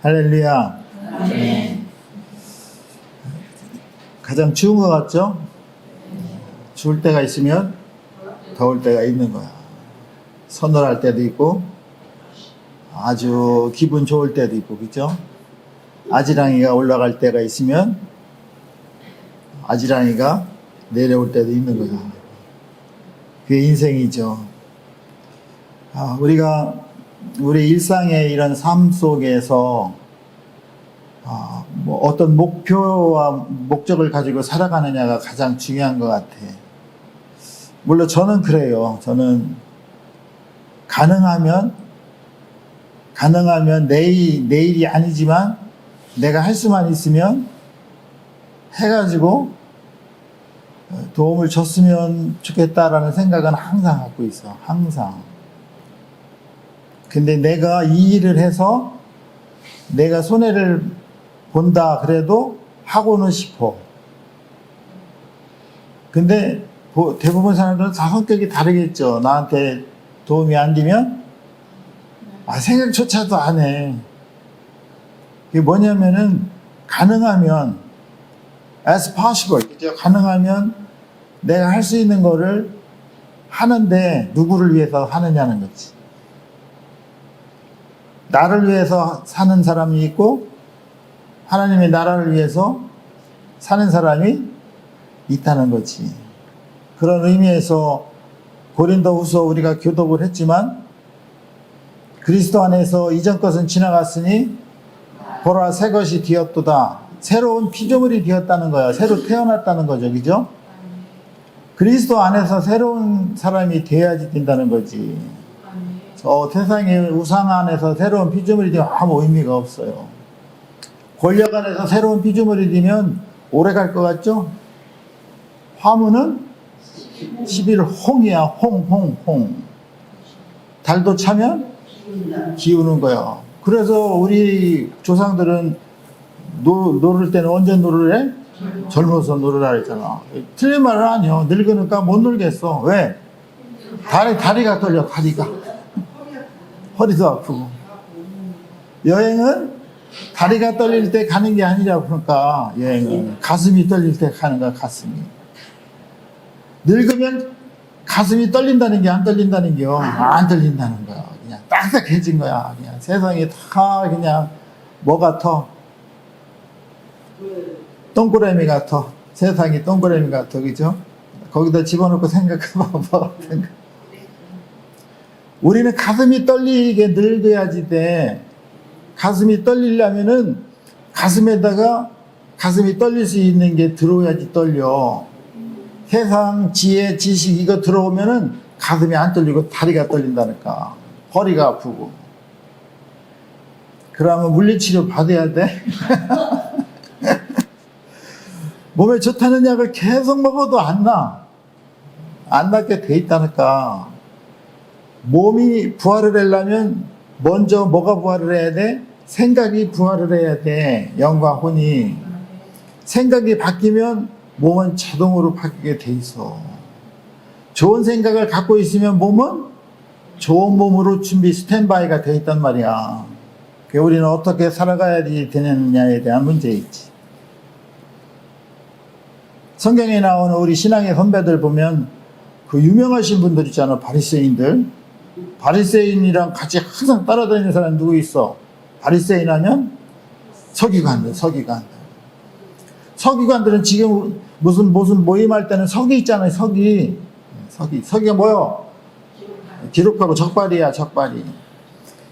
할렐루야. 가장 추운 것 같죠? 추울 때가 있으면 더울 때가 있는 거야. 서늘할 때도 있고 아주 기분 좋을 때도 있고, 그죠? 아지랑이가 올라갈 때가 있으면 아지랑이가 내려올 때도 있는 거야. 그게 인생이죠. 우리 일상의 이런 삶 속에서 뭐 어떤 목표와 목적을 가지고 살아가느냐가 가장 중요한 것 같아. 물론 저는 그래요. 저는 가능하면 내일이 아니지만 내가 할 수만 있으면 해가지고 도움을 줬으면 좋겠다라는 생각은 항상 갖고 있어. 항상. 근데 내가 이 일을 해서 내가 손해를 본다 그래도 하고는 싶어. 근데 대부분 사람들은 다 성격이 다르겠죠. 나한테 도움이 안 되면 생각조차도 안 해. 그게 뭐냐면은 가능하면 as possible, 가능하면 내가 할 수 있는 거를 하는데 누구를 위해서 하느냐는 거지. 나를 위해서 사는 사람이 있고 하나님의 나라를 위해서 사는 사람이 있다는 거지. 그런 의미에서 고린도후서 우리가 교독을 했지만 그리스도 안에서 이전 것은 지나갔으니 보라 새 것이 되었도다. 새로운 피조물이 되었다는 거야. 새로 태어났다는 거죠. 그죠? 그리스도 안에서 새로운 사람이 돼야지 된다는 거지. 세상의 우상 안에서 새로운 피조물이 되면 아무 의미가 없어요. 권력 안에서 새로운 피조물이 되면 오래 갈 것 같죠? 화무는 11홍이야. 홍. 달도 차면 기우는 거야. 그래서 우리 조상들은 노를 때는 언제 노를 해? 젊어서 노르라 했잖아. 틀린 말은 아니요. 늙으니까 못 놀겠어. 왜? 다리가 떨려. 다리가. 허리도 아프고. 여행은 다리가 떨릴 때 가는 게 아니라고. 그러니까 여행은 가슴이 떨릴 때 가는 거야. 가슴이. 늙으면 가슴이 떨린다는 게 안 떨린다는 게요. 안 떨린다는 거야. 그냥 딱딱해진 거야. 그냥 세상이 다 그냥 뭐 같아? 동그라미 같아. 세상이 동그라미 같아. 그죠? 거기다 집어넣고 생각해봐. 뭐 같은 거. 우리는 가슴이 떨리게 늙어야지 돼. 가슴이 떨리려면은 가슴에다가 가슴이 떨릴 수 있는 게 들어야지 떨려. 세상, 지혜, 지식 이거 들어오면은 가슴이 안 떨리고 다리가 떨린다니까. 허리가 아프고. 그러면 물리치료 받아야 돼. 몸에 좋다는 약을 계속 먹어도 안 나. 안 낫게 돼 있다니까. 몸이 부활을 하려면 먼저 뭐가 부활을 해야 돼? 생각이 부활을 해야 돼. 영과 혼이. 생각이 바뀌면 몸은 자동으로 바뀌게 돼 있어. 좋은 생각을 갖고 있으면 몸은 좋은 몸으로 준비 스탠바이가 돼 있단 말이야. 우리는 어떻게 살아가야 되느냐에 대한 문제이지. 성경에 나오는 우리 신앙의 선배들 보면 그 유명하신 분들 있잖아. 바리새인들. 바리새인이랑 같이 항상 따라다니는 사람 누구 있어? 바리새인 하면 서기관들. 서기관들은 지금 무슨 모임할 때는 서기 있잖아요. 서기가 뭐요? 기록하고 적발이야.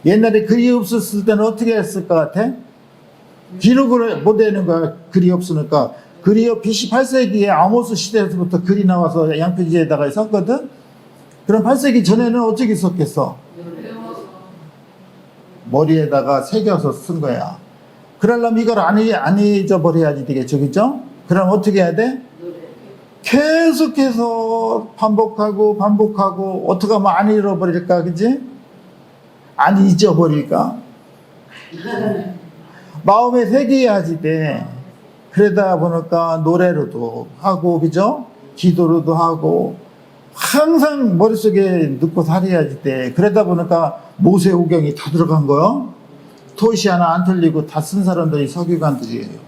옛날에 글이 없었을 때는 어떻게 했을 것 같아? 기록을 못 해는 거야. 글이 없으니까. 글이요, BC 8세기에 아모스 시대에서부터 글이 나와서 양표지에다가 썼거든? 그럼 8세기 전에는 어떻게 썼겠어? 머리에다가 새겨서 쓴 거야. 그러려면 이걸 안 잊어버려야지 되겠죠, 그죠? 그럼 어떻게 해야 돼? 계속해서 반복하고, 어떻게 하면 안 잃어버릴까, 그지? 안 잊어버릴까? 마음에 새겨야지 돼. 그러다 보니까 노래로도 하고, 그죠? 기도로도 하고, 항상 머릿속에 넣고 살아야지 돼. 그러다 보니까 모세오경이 다 들어간 거요. 토시 하나 안 틀리고 다 쓴 사람들이 서기관들이에요.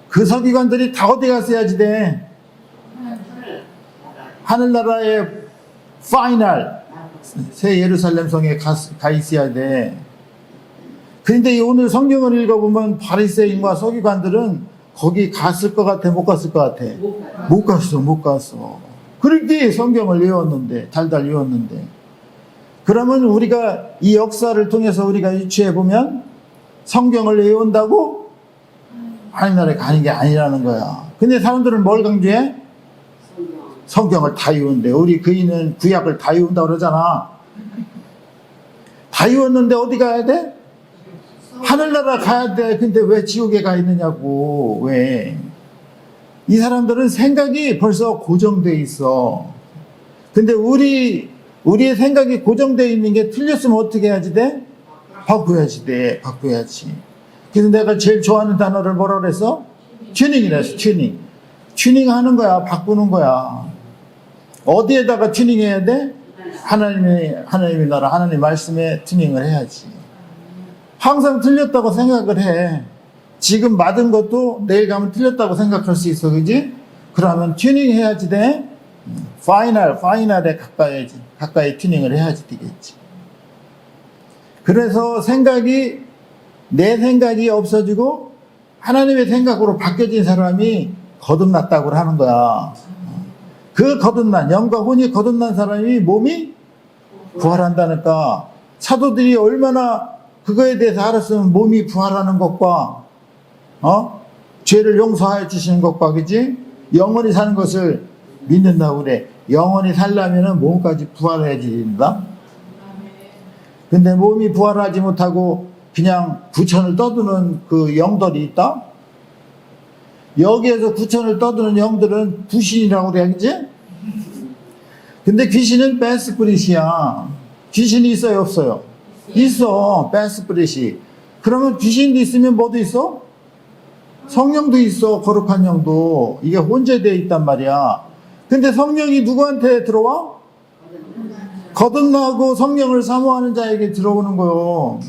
그 서기관들이 다 어디 갔어야지 돼? 하늘나라의 파이널 새 예루살렘 성에 가 있어야 돼. 그런데 오늘 성경을 읽어보면 바리새인과 서기관들은 거기 갔을 것 같아, 못 갔을 것 같아? 못 갔어. 그렇게 성경을 외웠는데, 달달 외웠는데. 그러면 우리가 이 역사를 통해서 우리가 유추해보면 성경을 외운다고 하늘나라에 가는 게 아니라는 거야. 근데 사람들은 뭘 강조해? 성경을 다 외운대. 우리 그이는 구약을 다 외운다고 그러잖아. 다 외웠는데 어디 가야 돼? 하늘나라 가야 돼. 근데 왜 지옥에 가 있느냐고. 왜? 이 사람들은 생각이 벌써 고정돼 있어. 근데 우리의 생각이 고정돼 있는 게 틀렸으면 어떻게 해야지 돼? 바꿔야지 돼. 바꿔야지. 그래서 내가 제일 좋아하는 단어를 뭐라 그랬어? 튜닝이랬어. 튜닝 하는 거야. 바꾸는 거야. 어디에다가 튜닝해야 돼? 하나님의 나라, 하나님 말씀에 튜닝을 해야지. 항상 틀렸다고 생각을 해. 지금 맞은 것도 내일 가면 틀렸다고 생각할 수 있어. 그지? 그러면 튜닝 해야지 돼. 파이널에 가까이 튜닝을 해야지 되겠지. 그래서 내 생각이 없어지고 하나님의 생각으로 바뀌어진 사람이 거듭났다고 하는 거야. 그 거듭난, 영과 혼이 거듭난 사람이 몸이 부활한다니까. 사도들이 얼마나 그거에 대해서 알았으면 몸이 부활하는 것과, 죄를 용서하여 주시는 것과, 그지? 영원히 사는 것을 믿는다고 그래. 영원히 살려면 몸까지 부활해야 된다. 근데 몸이 부활하지 못하고 그냥 구천을 떠드는 그 영들이 있다? 여기에서 구천을 떠드는 영들은 귀신이라고 그래야지? 근데 귀신은 베스프릿이야. 귀신이 있어요, 없어요? 있어, 베스프릿이. 그러면 귀신도 있으면 뭐도 있어? 성령도 있어, 거룩한 영도. 이게 혼재되어 있단 말이야. 근데 성령이 누구한테 들어와? 거듭나고 성령을 사모하는 자에게 들어오는 거요.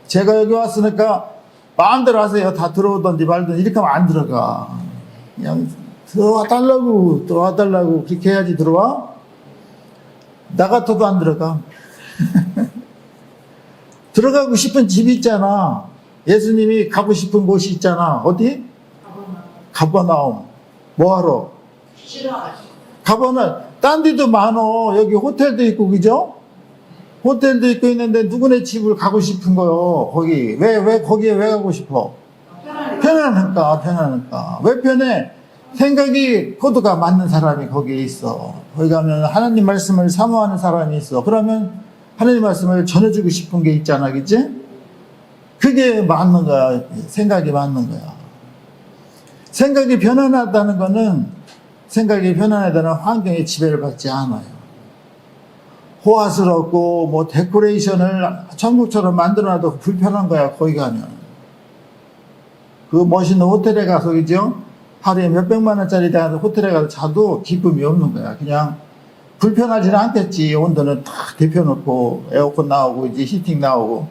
제가 여기 왔으니까 마음대로 하세요. 다 들어오든지 말든지 이렇게 하면 안 들어가. 그냥 들어와 달라고 그렇게 해야지 들어와. 나 같아도 안 들어가. 들어가고 싶은 집이 있잖아. 예수님이 가고 싶은 곳이 있잖아. 어디? 가버나움. 뭐하러? 가버나움. 딴 데도 많어. 여기 호텔도 있고, 그죠? 호텔도 있고 있는데 누구네 집을 가고 싶은 거요. 거기. 왜 거기에 왜 가고 싶어? 편하니까. 왜 편해? 생각이 코드가 맞는 사람이 거기에 있어. 거기 가면 하나님 말씀을 사모하는 사람이 있어. 그러면 하나님 말씀을 전해주고 싶은 게 있잖아. 그치? 그게 맞는 거야. 생각이 맞는 거야. 생각이 편안하다는 거는 생각이 편안하다는 환경에 지배를 받지 않아요. 호화스럽고 뭐 데코레이션을 천국처럼 만들어놔도 불편한 거야. 거기 가면 그 멋있는 호텔에 가서, 그죠? 하루에 몇백만 원짜리 호텔에 가서 자도 기쁨이 없는 거야. 그냥 불편하지는 않겠지. 온도는 탁 데펴놓고 에어컨 나오고 이제 히팅 나오고.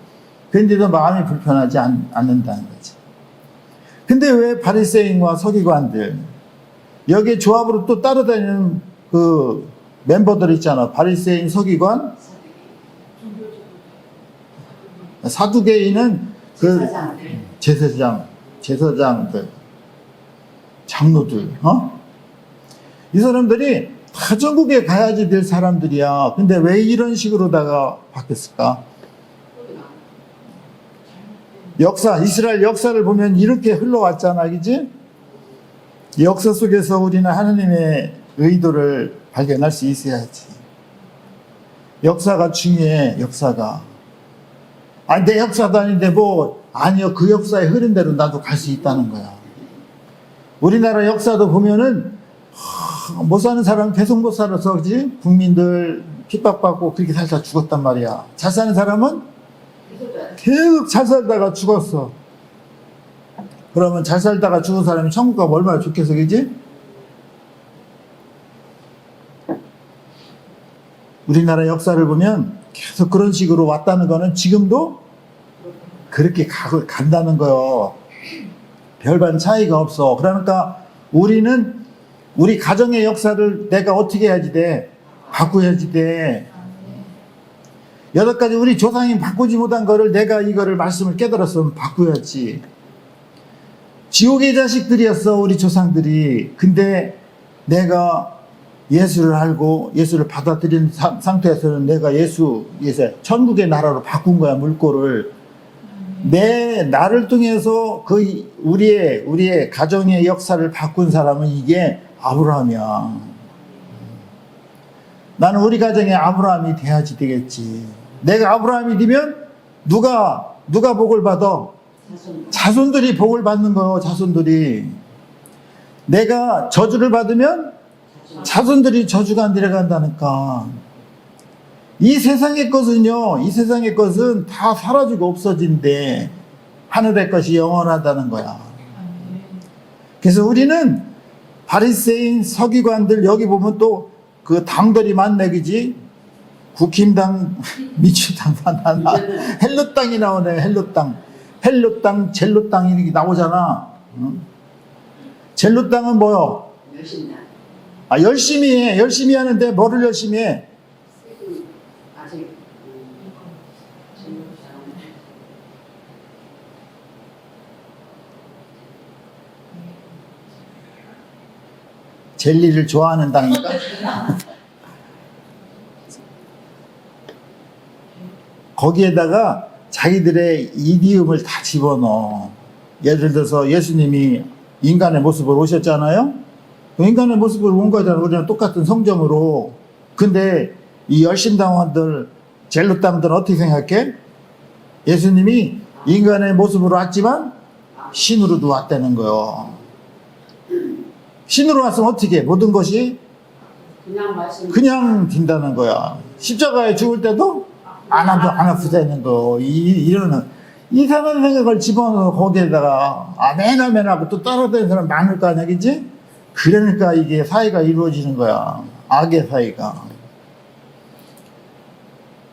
그런데도 마음이 불편하지 않는다는 거지. 근데 왜 바리새인과 서기관들, 여기에 조합으로 또 따라다니는 그 멤버들 있잖아. 바리새인, 서기관, 사두개인은 그 제사장들, 장로들, 이 사람들이 다 전국에 가야지 될 사람들이야. 근데 왜 이런 식으로다가 바뀌었을까? 이스라엘 역사를 보면 이렇게 흘러왔잖아, 그지? 역사 속에서 우리는 하나님의 의도를 발견할 수 있어야지. 역사가 중요해, 역사가. 내 역사도 아닌데 아니요, 그 역사의 흐른 대로 나도 갈 수 있다는 거야. 우리나라 역사도 보면은, 못 사는 사람은 계속 못 살아서, 그지? 국민들 핍박받고 그렇게 살다 죽었단 말이야. 잘 사는 사람은 계속 잘 살다가 죽었어. 그러면 잘 살다가 죽은 사람이 천국 가면 얼마나 좋겠어, 그지? 우리나라 역사를 보면 계속 그런 식으로 왔다는 거는 지금도 그렇게 간다는 거요. 별반 차이가 없어. 그러니까 우리는 우리 가정의 역사를 내가 어떻게 해야지 돼? 바꿔야지 돼. 8가지 우리 조상이 바꾸지 못한 거를 내가 이거를 말씀을 깨달았으면 바꿔야지. 지옥의 자식들이었어, 우리 조상들이. 근데 내가 예수를 알고 예수를 받아들인 상태에서는 내가 예수 천국의 나라로 바꾼 거야, 물꼬를. 나를 통해서 우리의 가정의 역사를 바꾼 사람은 이게 아브라함이야. 나는 우리 가정의 아브라함이 돼야지 되겠지. 내가 아브라함이 되면 누가 복을 받아? 자손들이 복을 받는 거요, 자손들이. 내가 저주를 받으면 자손들이 저주가 내려간다니까. 이 세상의 것은 다 사라지고 없어진대. 하늘의 것이 영원하다는 거야. 그래서 우리는 바리새인 서기관들, 여기 보면 또 그 당들이 많네, 그지? 국힘당, 민주당, 헬로 땅이 나오네, 헬로 땅. 헬로 땅, 젤로 땅 이렇게 나오잖아. 젤로 땅은 뭐요? 열심히 해. 열심히 하는데 뭐를 열심히 해? 젤리를 좋아하는 땅인가? 거기에다가 자기들의 이디움을 다 집어넣어. 예를 들어서 예수님이 인간의 모습으로 오셨잖아요? 인간의 모습으로 온 거잖아. 우리랑 똑같은 성정으로. 근데 이 열심당원들, 젤루땅들은 어떻게 생각해? 예수님이 인간의 모습으로 왔지만 신으로도 왔다는 거요. 신으로 왔으면 어떻게 해? 모든 것이 그냥 된다는 거야. 십자가에 죽을 때도 안 아프다는 거. 이러는 이상한 생각을 집어넣어 거기에다가 아멘 하고 또 따라다니는 사람 많을 거 아니야, 그치? 그러니까 이게 사회가 이루어지는 거야. 악의 사회가.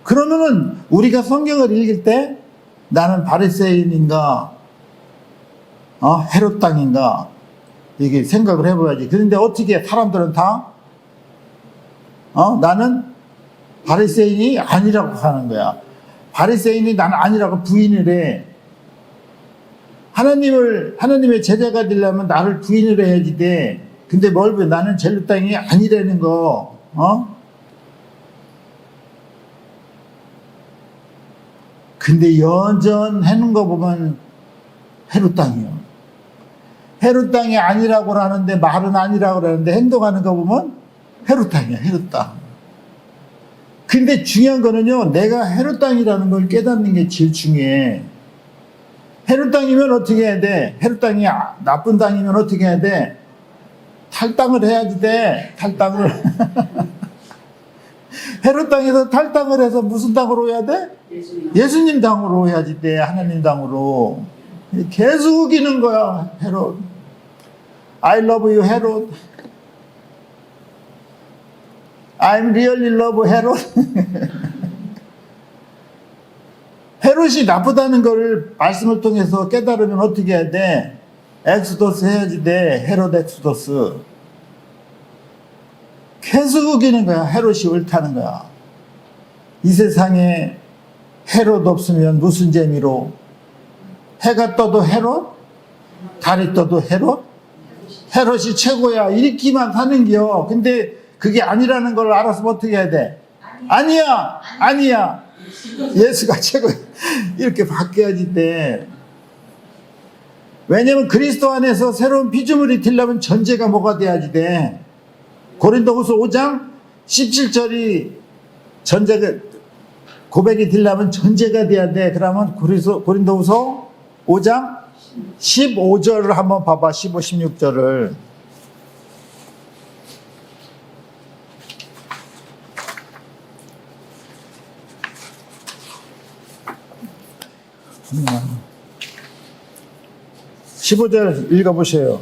그러면은 우리가 성경을 읽을 때 나는 바리새인인가 헤롯 땅인가 이게 생각을 해봐야지. 그런데 어떻게 사람들은 다 나는 바리새인이 아니라고 하는 거야. 바리새인이 나는 아니라고 부인을 해. 하나님의 제자가 되려면 나를 부인을 해야지 돼. 근데 뭘 봐? 나는 젤루 땅이 아니라는 거. 근데 연전 해놓은 거 보면 헤롯 땅이요. 헤롯 땅이 아니라고 하는데 말은 아니라고 하는데 행동하는 거 보면 헤롯 땅이야, 헤롯 땅. 근데 중요한 거는요, 내가 헤롯 땅이라는 걸 깨닫는 게 제일 중요해. 헤롯 땅이면 어떻게 해야 돼? 헤롯 땅이 나쁜 땅이면 어떻게 해야 돼? 탈당을 해야지 돼, 탈당을. 헤롯 땅에서 탈당을 해서 무슨 땅으로 해야 돼? 예수님 땅으로 해야지 돼, 하나님 땅으로. 계속 우기는 거야, 헤롯. I love you, 헤롯. I'm really love 헤롯. 헤롯이 나쁘다는 것을 말씀을 통해서 깨달으면 어떻게 해야 돼? 엑소더스 해야지 돼. 헤롯 엑소더스. 계속 우기는 거야. 헤롯이 옳다는 거야. 이 세상에 헤롯 없으면 무슨 재미로? 해가 떠도 헤롯? 달이 떠도 헤롯? 헤롯이 최고야. 이렇게만 사는겨. 근데 그게 아니라는 걸 알았으면 어떻게 해야 돼? 아니야. 예수가 최고야. 이렇게 바뀌어야지 돼. 왜냐면 그리스도 안에서 새로운 피조물이 되려면 전제가 뭐가 돼야지 돼. 고린도후서 5장 17절이 전제가 고백이 되려면 전제가 돼야 돼. 그러면 고린도후서 5장 15절을 한번 봐봐. 15, 16절을. 음. 15절 읽어보세요.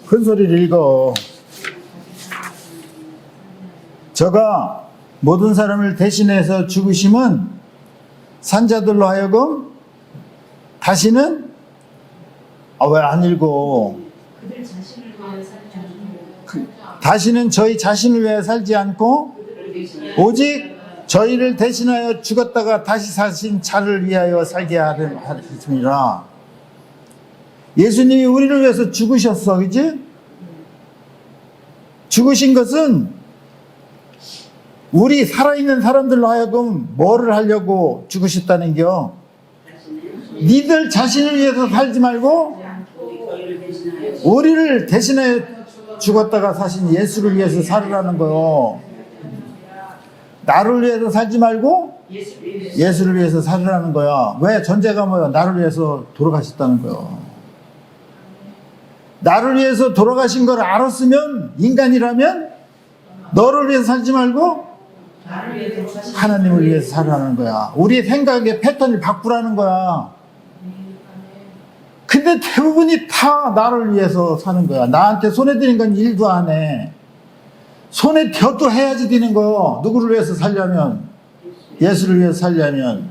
큰 소리를 읽어. 저가 모든 사람을 대신해서 죽으심은 산자들로 하여금 다시는 왜 안 읽어? 그들 자신을 위하여 살지 않고 다시는 저희 자신을 위하여 살지 않고 오직 저희를 대신하여 죽었다가 다시 사신 자를 위하여 살게 하심이라. 예수님이 우리를 위해서 죽으셨어, 그지? 죽으신 것은 우리 살아있는 사람들로 하여금 뭐를 하려고 죽으셨다는 겨? 니들 자신을 위해서 살지 말고 우리를 대신하여 죽었다가 사신 예수를 위해서 살으라는 거요. 나를 위해서 살지 말고 예수를 위해서 살으라는 거야. 왜? 전제가 뭐야? 나를 위해서 돌아가셨다는 거요. 나를 위해서 돌아가신 걸 알았으면, 인간이라면 너를 위해서 살지 말고 하나님을 위해서 살으라는 거야. 우리의 생각의 패턴을 바꾸라는 거야. 근데 대부분이 다 나를 위해서 사는 거야. 나한테 손에 드는 건 일도 안 해. 손에 뎌도 해야지 되는 거. 누구를 위해서 살려면? 예수를 위해서 살려면.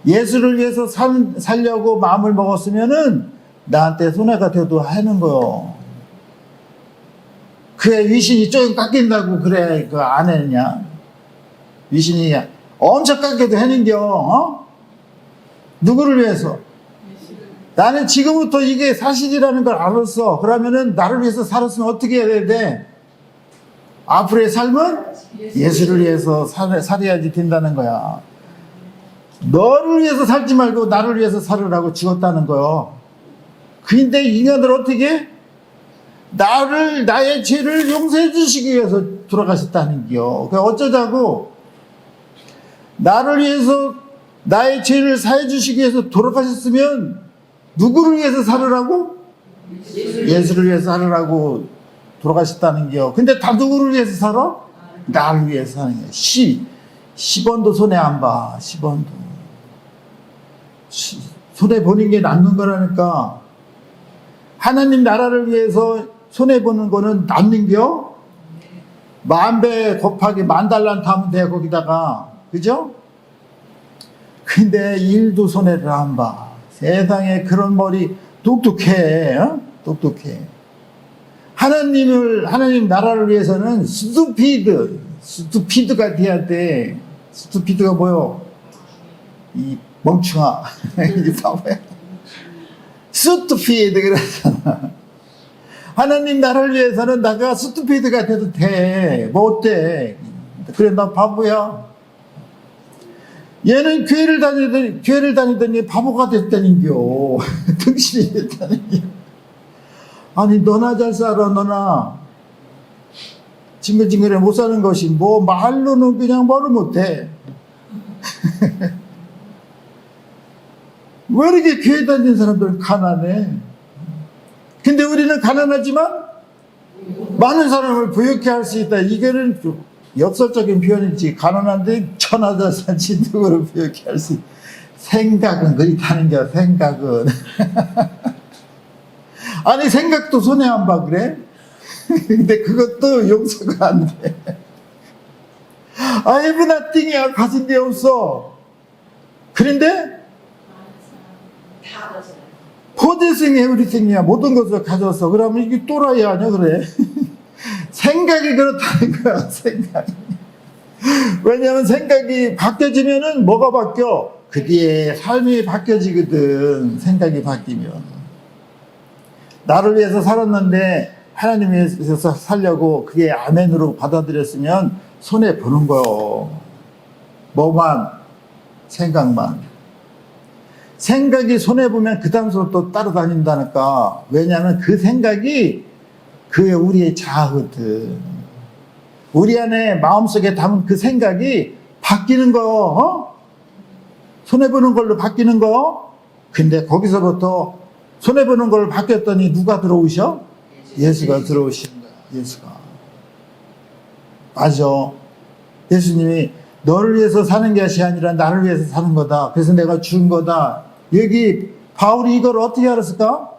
예수를 위해서 살려고 마음을 먹었으면은 나한테 손해가 돼도 하는 거요. 그래, 위신이 조금 깎인다고 그래, 그 안 했냐? 위신이 엄청 깎여도 해는겨, 어? 누구를 위해서? 나는 지금부터 이게 사실이라는 걸 알았어. 그러면은 나를 위해서 살았으면 어떻게 해야 돼? 앞으로의 삶은 예수를 위해서 살아야지 된다는 거야. 너를 위해서 살지 말고 나를 위해서 살으라고 죽었다는 거요. 근데 인간들 어떻게? 나의 죄를 용서해 주시기 위해서 돌아가셨다는 겨. 그러니까 어쩌자고? 나를 위해서 나의 죄를 사해 주시기 위해서 돌아가셨으면 누구를 위해서 살으라고? 예수를 위해서 살으라고 돌아가셨다는 겨. 근데 다 누구를 위해서 살아? 나를 위해서 사는 거야. 10원도 손해 안 봐. 10원도. 손해 보는 게 남는 거라니까. 하나님 나라를 위해서 손해 보는 거는 남는 겨? 10,000배 곱하기 10,000달란트 하면 돼, 거기다가. 그죠? 근데 일도 손해를 안 봐. 세상에 그런 머리 똑똑해. 어? 똑똑해. 하나님 나라를 위해서는 스투피드가 돼야 돼. 스투피드가 뭐요? 이 멍충아. 이 바보야. 스투피드 그러잖아. 하나님 나라를 위해서는 나가 스투피드가 돼도 돼. 뭐 어때? 그래, 나 바보야. 얘는 교회를 다니더니 바보가 됐다는겨. 등신이 됐다는겨. 아니, 너나 잘 살아, 너나. 징글징글해 못 사는 것이 뭐 말로는 그냥 말을 못해. 왜 이렇게 교회 다니는 사람들은 가난해? 근데 우리는 가난하지만 많은 사람을 부유케 할 수 있다. 이거는 역설적인 표현이지. 가난한데 천하자산치 누구를 부유케 할 수 있다. 생각은 그렇다는 거야. 생각은. 아니, 생각도 손해 안 봐, 그래? 근데 그것도 용서가 안 돼. I have nothing이야. 가진 게 없어. 그런데 possessing everything이야. 모든 것을 가졌어. 그러면 이게 또라이 아니야, 그래? 생각이 그렇다는 거야, 생각이. 왜냐하면 생각이 바뀌어지면은 뭐가 바뀌어? 그 뒤에 삶이 바뀌어지거든. 생각이 바뀌면. 나를 위해서 살았는데 하나님 위해서 살려고 그게 아멘으로 받아들였으면 손해 보는 거요. 뭐만? 생각만. 생각이 손해보면 그 다음으로 또 따라다닌다니까. 왜냐하면 그 생각이 그게 우리의 자아거든. 우리 안에 마음속에 담은 그 생각이 바뀌는 거, 어? 손해보는 걸로 바뀌는 거. 근데 거기서부터 손해보는 걸로 바뀌었더니 누가 들어오셔? 예수가 들어오시는 거야. 예수가. 맞아. 예수님이 너를 위해서 사는 것이 아니라 나를 위해서 사는 거다. 그래서 내가 준 거다. 여기 바울이 이걸 어떻게 알았을까?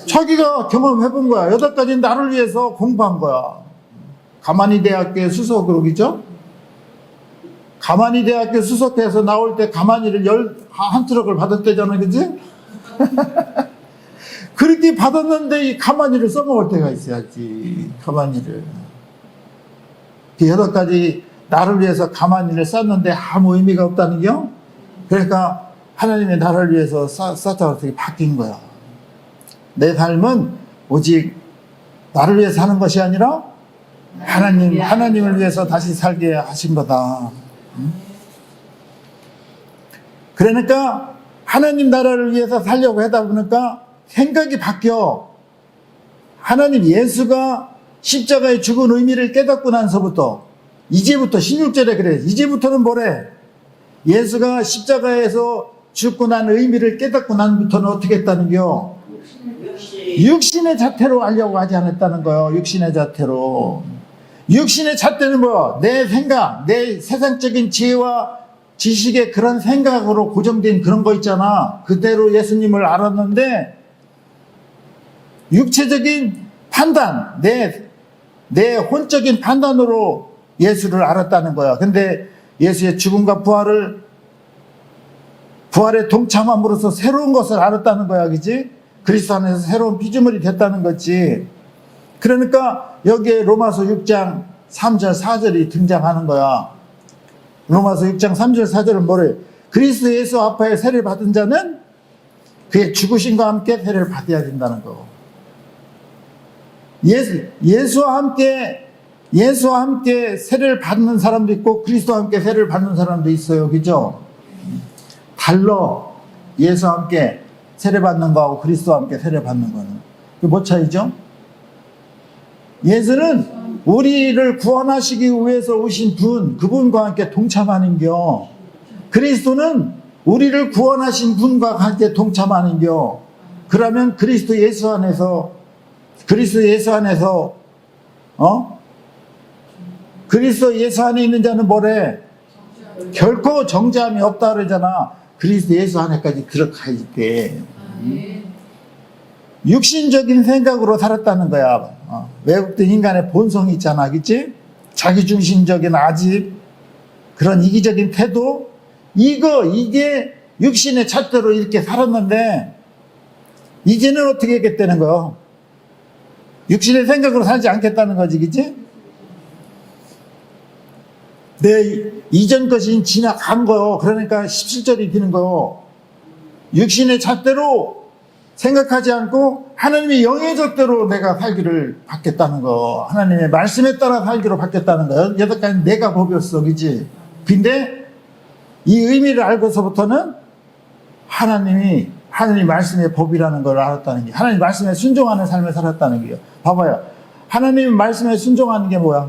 자기가 경험해본 거야. 여태까지 나를 위해서 공부한 거야. 가만히 대학교 수석으로, 그죠? 가만히 대학교 수석해서 나올 때 가만히를 한 트럭을 받았대잖아, 그지? 그렇게 받았는데 이 가만히를 써먹을 때가 있어야지. 가만히를. 여태까지 나를 위해서 가만히를 썼는데 아무 의미가 없다는 겨? 그러니까 하나님의 나를 위해서 썼다고 어떻게 바뀐 거야. 내 삶은 오직 나를 위해서 사는 것이 아니라 하나님을 위해서 다시 살게 하신 거다. 그러니까 하나님 나라를 위해서 살려고 하다 보니까 생각이 바뀌어. 하나님 예수가 십자가에 죽은 의미를 깨닫고 나서부터, 이제부터 16절에 그래. 이제부터는 뭐래? 예수가 십자가에서 죽고 난 의미를 깨닫고 난부터는 어떻게 했다는겨? 육신의 자태로 알려고 하지 않았다는 거예요. 육신의 자태로. 육신의 잣대는 뭐야? 내 생각, 내 세상적인 지혜와 지식의 그런 생각으로 고정된 그런 거 있잖아. 그대로 예수님을 알았는데 육체적인 판단, 내 혼적인 판단으로 예수를 알았다는 거야. 근데 예수의 죽음과 부활에 동참함으로써 새로운 것을 알았다는 거야. 그지? 그리스도 안에서 새로운 피조물이 됐다는 거지. 그러니까 여기에 로마서 6장 3절 4절이 등장하는 거야. 로마서 6장 3절 4절은 뭐래? 그리스도 예수 아파에 세례를 받은 자는 그의 죽으심과 함께 세례를 받아야 된다는 거. 예수와 함께 세례를 받는 사람도 있고 그리스도와 함께 세례를 받는 사람도 있어요. 그죠? 달라. 예수와 함께 세례 받는 거하고 그리스도와 함께 세례 받는 거는. 그게 뭐 차이죠? 예수는 우리를 구원하시기 위해서 오신 분, 그분과 함께 동참하는겨. 그리스도는 우리를 구원하신 분과 함께 동참하는겨. 그러면 그리스도 예수 안에서 그리스도 예수 안에 있는 자는 뭐래? 결코 정죄함이 없다 그러잖아. 그리스도 예수 안에까지 들어가 있대. 육신적인 생각으로 살았다는 거야. 외국된 인간의 본성이 있잖아, 그치? 자기중심적인 아집, 그런 이기적인 태도, 이게 육신의 잣대로 이렇게 살았는데, 이제는 어떻게 하겠다는 거야? 육신의 생각으로 살지 않겠다는 거지, 그치? 내 이전 것이 지나간 거요. 그러니까 17절이 되는 거요. 육신의 잣대로 생각하지 않고 하나님의 영의 잣대로 내가 살기를 받겠다는 거. 하나님의 말씀에 따라 살기로 받겠다는 거예요. 여태까지 내가 법이었어, 그치? 근데 이 의미를 알고서부터는 하나님 말씀의 법이라는 걸 알았다는 게, 하나님 말씀에 순종하는 삶을 살았다는 게요. 봐봐요. 하나님 말씀에 순종하는 게 뭐야?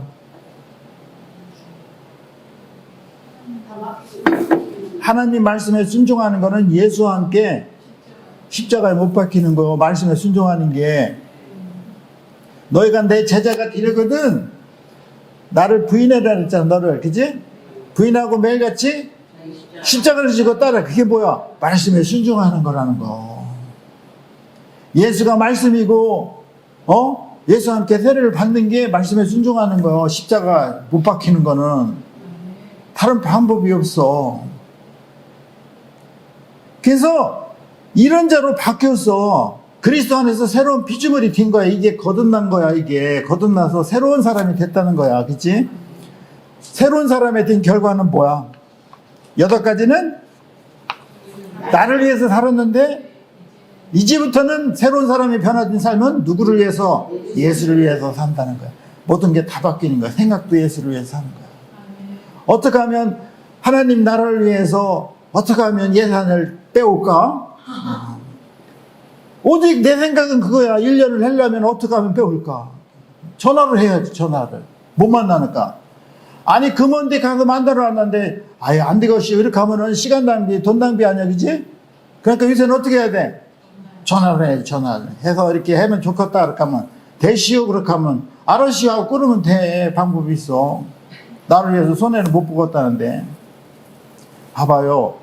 하나님 말씀에 순종하는 거는 예수와 함께 십자가에 못 박히는 거, 말씀에 순종하는 게. 너희가 내 제자가 되려거든 나를 부인해라 그랬잖아, 너를. 그지? 부인하고 매일같이 십자가를 지고 따라. 그게 뭐야? 말씀에 순종하는 거라는 거. 예수가 말씀이고, 예수와 함께 세례를 받는 게 말씀에 순종하는 거. 십자가 못 박히는 거는 다른 방법이 없어. 그래서 이런 자로 바뀌었어. 그리스도 안에서 새로운 피조물이 된 거야. 이게 거듭난 거야. 이게 거듭나서 새로운 사람이 됐다는 거야. 그치? 새로운 사람이 된 결과는 뭐야? 여태까지는 나를 위해서 살았는데 이제부터는 새로운 사람이 변화된 삶은 누구를 위해서? 예수를 위해서 산다는 거야. 모든 게 다 바뀌는 거야. 생각도 예수를 위해서 사는 거야. 어떻게 하면 하나님 나라를 위해서 어떻게 하면 예산을 빼올까? 오직 내 생각은 그거야. 1년을 하려면 어떻게 하면 빼올까? 전화를 해야지, 전화를. 못 만나니까. 아니, 그 먼데 가서 만나러 왔는데, 아예 안 되겠지. 이렇게 하면은 시간 낭비, 돈 낭비 아니야, 그지? 그러니까 요새는 어떻게 해야 돼? 전화를 해야지, 전화를. 해서 이렇게 하면 좋겠다, 이렇게 하면. 대시오, 그렇게 하면. 알았시오 하고 끊으면 돼. 방법이 있어. 나를 위해서 손해는 못 보겠다는데. 봐봐요.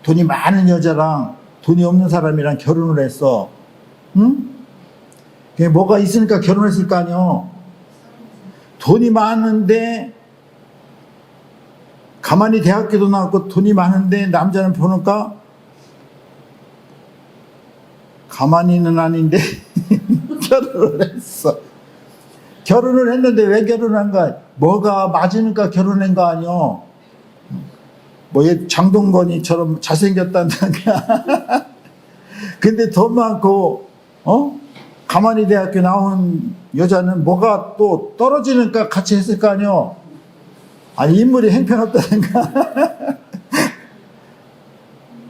돈이 많은 여자랑 돈이 없는 사람이랑 결혼을 했어. 응? 그게 뭐가 있으니까 결혼했을 거 아니요. 돈이 많은데 가만히 대학교도 나왔고 돈이 많은데 남자는 보니까 가만히는 아닌데 결혼을 했어. 결혼을 했는데 왜 결혼한 거야? 뭐가 맞으니까 결혼한 거 아니요. 뭐 얘 장동건이처럼 잘생겼다는가. 근데 돈 많고 가만히 대학교 나온 여자는 뭐가 또 떨어지니까 같이 했을 거 아니요. 아니 인물이 행편없다든가.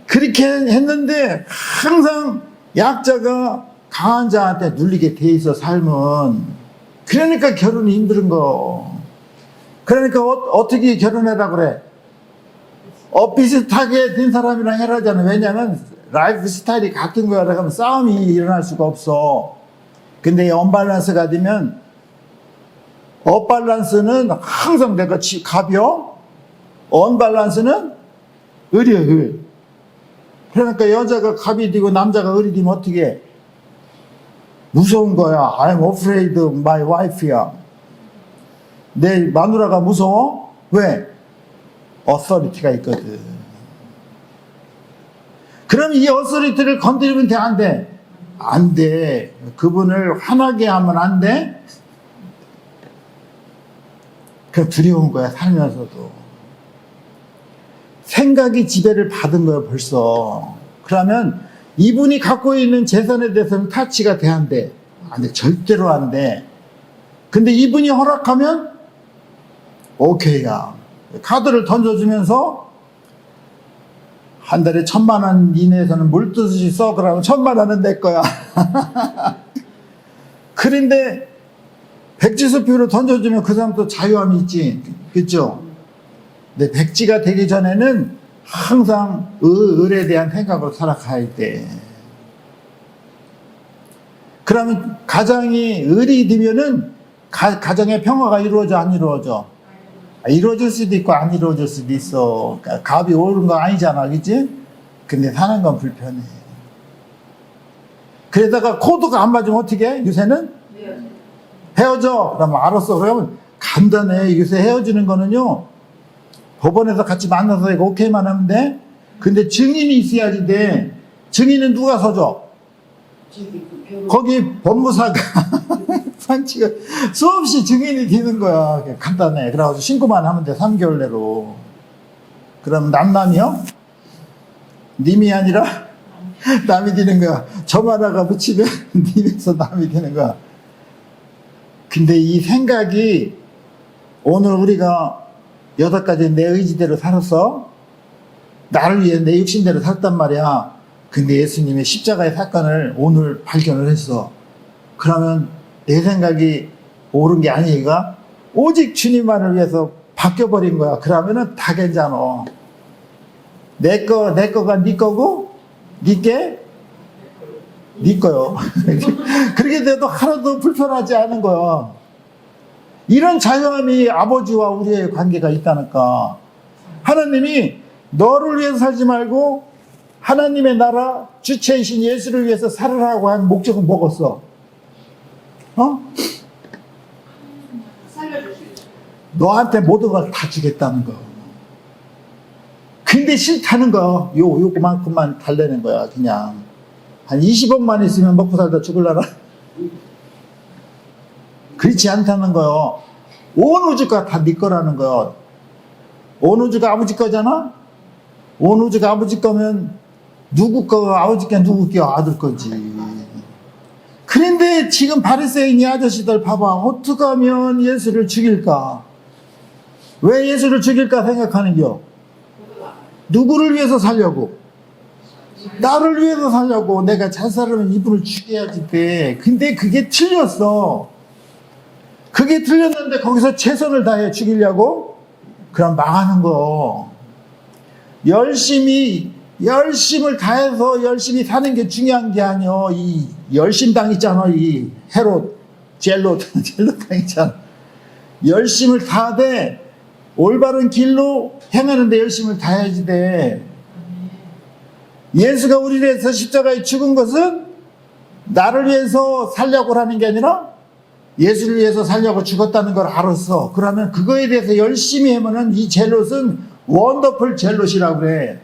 그렇게 했는데 항상 약자가 강한 자한테 눌리게 돼 있어 삶은. 그러니까 결혼이 힘든 거. 그러니까 어떻게 결혼해라 그래? 비슷하게 된 사람이랑 해라잖아. 왜냐면 라이프 스타일이 같은 거야. 그러면 싸움이 일어날 수가 없어. 근데 이 언밸런스가 되면 언밸런스는 항상 내가 갑이요. 언밸런스는 을이야, 을. 그러니까 여자가 갑이 되고 남자가 을이 되면 어떻게 해? 무서운 거야. I'm afraid of my wife야. 내 마누라가 무서워? 왜? 어서리티가 있거든. 그럼 이 어서리티를 건드리면 돼, 안 돼? 안 돼. 그분을 화나게 하면 안 돼? 그 두려운 거야, 살면서도. 생각이 지배를 받은 거야, 벌써. 그러면 이분이 갖고 있는 재산에 대해서는 타치가 돼, 안 돼? 안 돼. 절대로 안 돼. 근데 이분이 허락하면 오케이야. 카드를 던져주면서 한 달에 1,000만 원 이내에서는 물뜻이 써. 그러면 1,000만 원은 내 거야. 그런데 백지수표로 던져주면 그 사람도 자유함이 있지. 그렇죠? 근데 백지가 되기 전에는 항상 을에 대한 생각으로 살아가야 돼. 그러면 가정이 을이 되면은 가정의 평화가 이루어져, 안 이루어져? 이루어질 수도 있고 안 이루어질 수도 있어. 그러니까 갑이 오른 거 아니잖아, 그치? 근데 사는 건 불편해. 그러다가 코드가 안 맞으면 어떻게 해? 요새는? 헤어져. 그러면 알았어. 그러면 간단해. 요새 헤어지는 거는요, 법원에서 같이 만나서 이거 오케이만 하면 돼. 근데 증인이 있어야지 돼. 증인은 누가 서줘? 거기 법무사가 상치가 수없이 증인이 되는 거야. 간단해. 그래가지고 신고만 하면 돼. 3개월 내로. 그럼 남남이요? 님이 아니라 남이 되는 거야. 점 하나가 붙이면 님에서 남이 되는 거야. 근데 이 생각이 오늘 우리가 8가지 내 의지대로 살았어. 나를 위해 내 육신대로 살단 말이야. 근데 예수님의 십자가의 사건을 오늘 발견을 했어. 그러면 내 생각이 옳은 게 아니가? 오직 주님만을 위해서 바뀌어버린 거야. 그러면은 다 괜찮아. 내 거가 네 거고, 네 거요. 그렇게 돼도 하나도 불편하지 않은 거야. 이런 자유함이 아버지와 우리의 관계가 있다니까. 하나님이 너를 위해서 살지 말고 하나님의 나라 주체이신 예수를 위해서 살으라고 한 목적은 뭐겠어? 너한테 모든 걸 다 주겠다는 거. 근데 싫다는 거. 요만큼만 달래는 거야. 그냥 한 20억만 있으면 먹고 살다 죽을라나? 그렇지 않다는 거요. 온 우주가 다 네 거라는 거요. 온 우주가 아버지 거잖아? 온 우주가 아버지 거면 누구 거, 아버지 게 누구 거, 아들 거지. 그런데 지금 바리새인 이 아저씨들 봐봐. 어떻게 하면 예수를 죽일까? 왜 예수를 죽일까 생각하는겨? 누구를 위해서 살려고? 나를 위해서 살려고. 내가 잘 살면 이분을 죽여야지 돼. 근데 그게 틀렸어. 그게 틀렸는데 거기서 최선을 다해 죽이려고? 그럼 망하는 거. 열심을 다해서 열심히 사는 게 중요한 게 아니여. 이 열심당 있잖아. 이 헤롯, 젤로당 있잖아. 열심을 다하되 올바른 길로 행하는데 열심을 다해야지 돼. 예수가 우리를 위해서 십자가에 죽은 것은 나를 위해서 살려고 하는 게 아니라 예수를 위해서 살려고 죽었다는 걸 알았어. 그러면 그거에 대해서 열심히 하면은 이 젤롯은 원더풀 젤롯이라고 그래.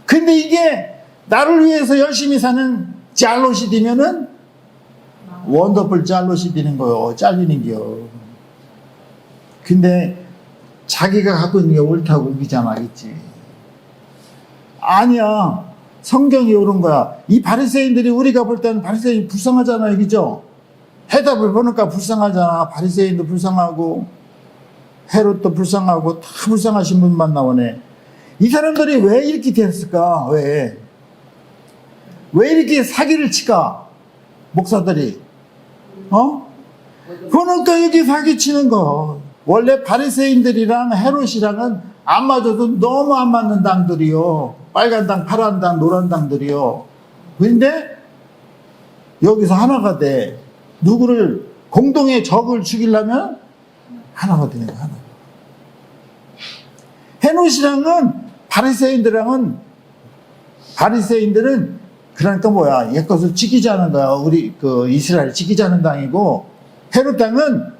근데 이게 나를 위해서 열심히 사는 짤롯이 되면은 원더풀 짤롯이 되는 거요. 잘리는 게요. 근데 자기가 갖고 있는 게 옳다고 우기잖아, 있지. 아니야. 성경이 옳은 거야. 이 바리새인들이 우리가 볼 때는 바리새인이 불쌍하잖아요, 그죠? 해답을 보니까 불쌍하잖아. 바리새인도 불쌍하고 헤롯도 불쌍하고 다 불쌍하신 분만 나오네. 이 사람들이 왜 이렇게 됐을까? 왜 이렇게 사기를 칠까? 목사들이. 그러니까 이렇게 사기치는 거. 원래 바리새인들이랑 헤롯이랑은 안 맞아도 너무 안 맞는 당들이요. 빨간 당, 파란 당, 노란 당들이요. 근데 여기서 하나가 돼. 누구를 공동의 적을 죽이려면 하나가 되는 거야. 하나. 헤롯이랑은 바리새인들은 그러니까 뭐야, 옛것을 지키지 않은 거야. 우리 그 이스라엘 지키지 않은 당이고, 헤롯 당은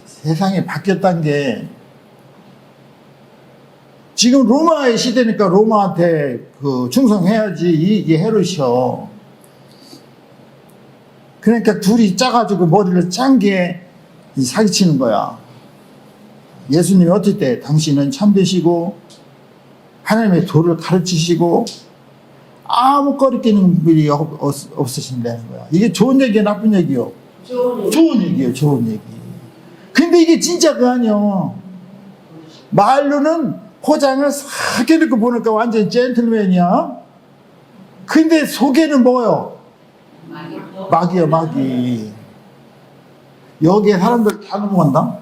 세상이 바뀌었다는 게 지금 로마의 시대니까 로마한테 그 충성해야지. 이게 헤롯이요. 그러니까 둘이 짜가지고 머리를 짠 게 사기치는 거야. 예수님이 어떨 때 당신은 참되시고 하나님의 도를 가르치시고 아무 거리끼는 일이 없으신다는 거야. 이게 좋은 얘기야, 나쁜 얘기요? 좋은 얘기예요, 좋은 얘기. 근데 이게 진짜 그거 아니요. 말로는 포장을 싹 해놓고 보니까 완전 젠틀맨이야. 근데 속에는 뭐요? 마귀야, 마귀. 여기에 사람들 다 넘어간다?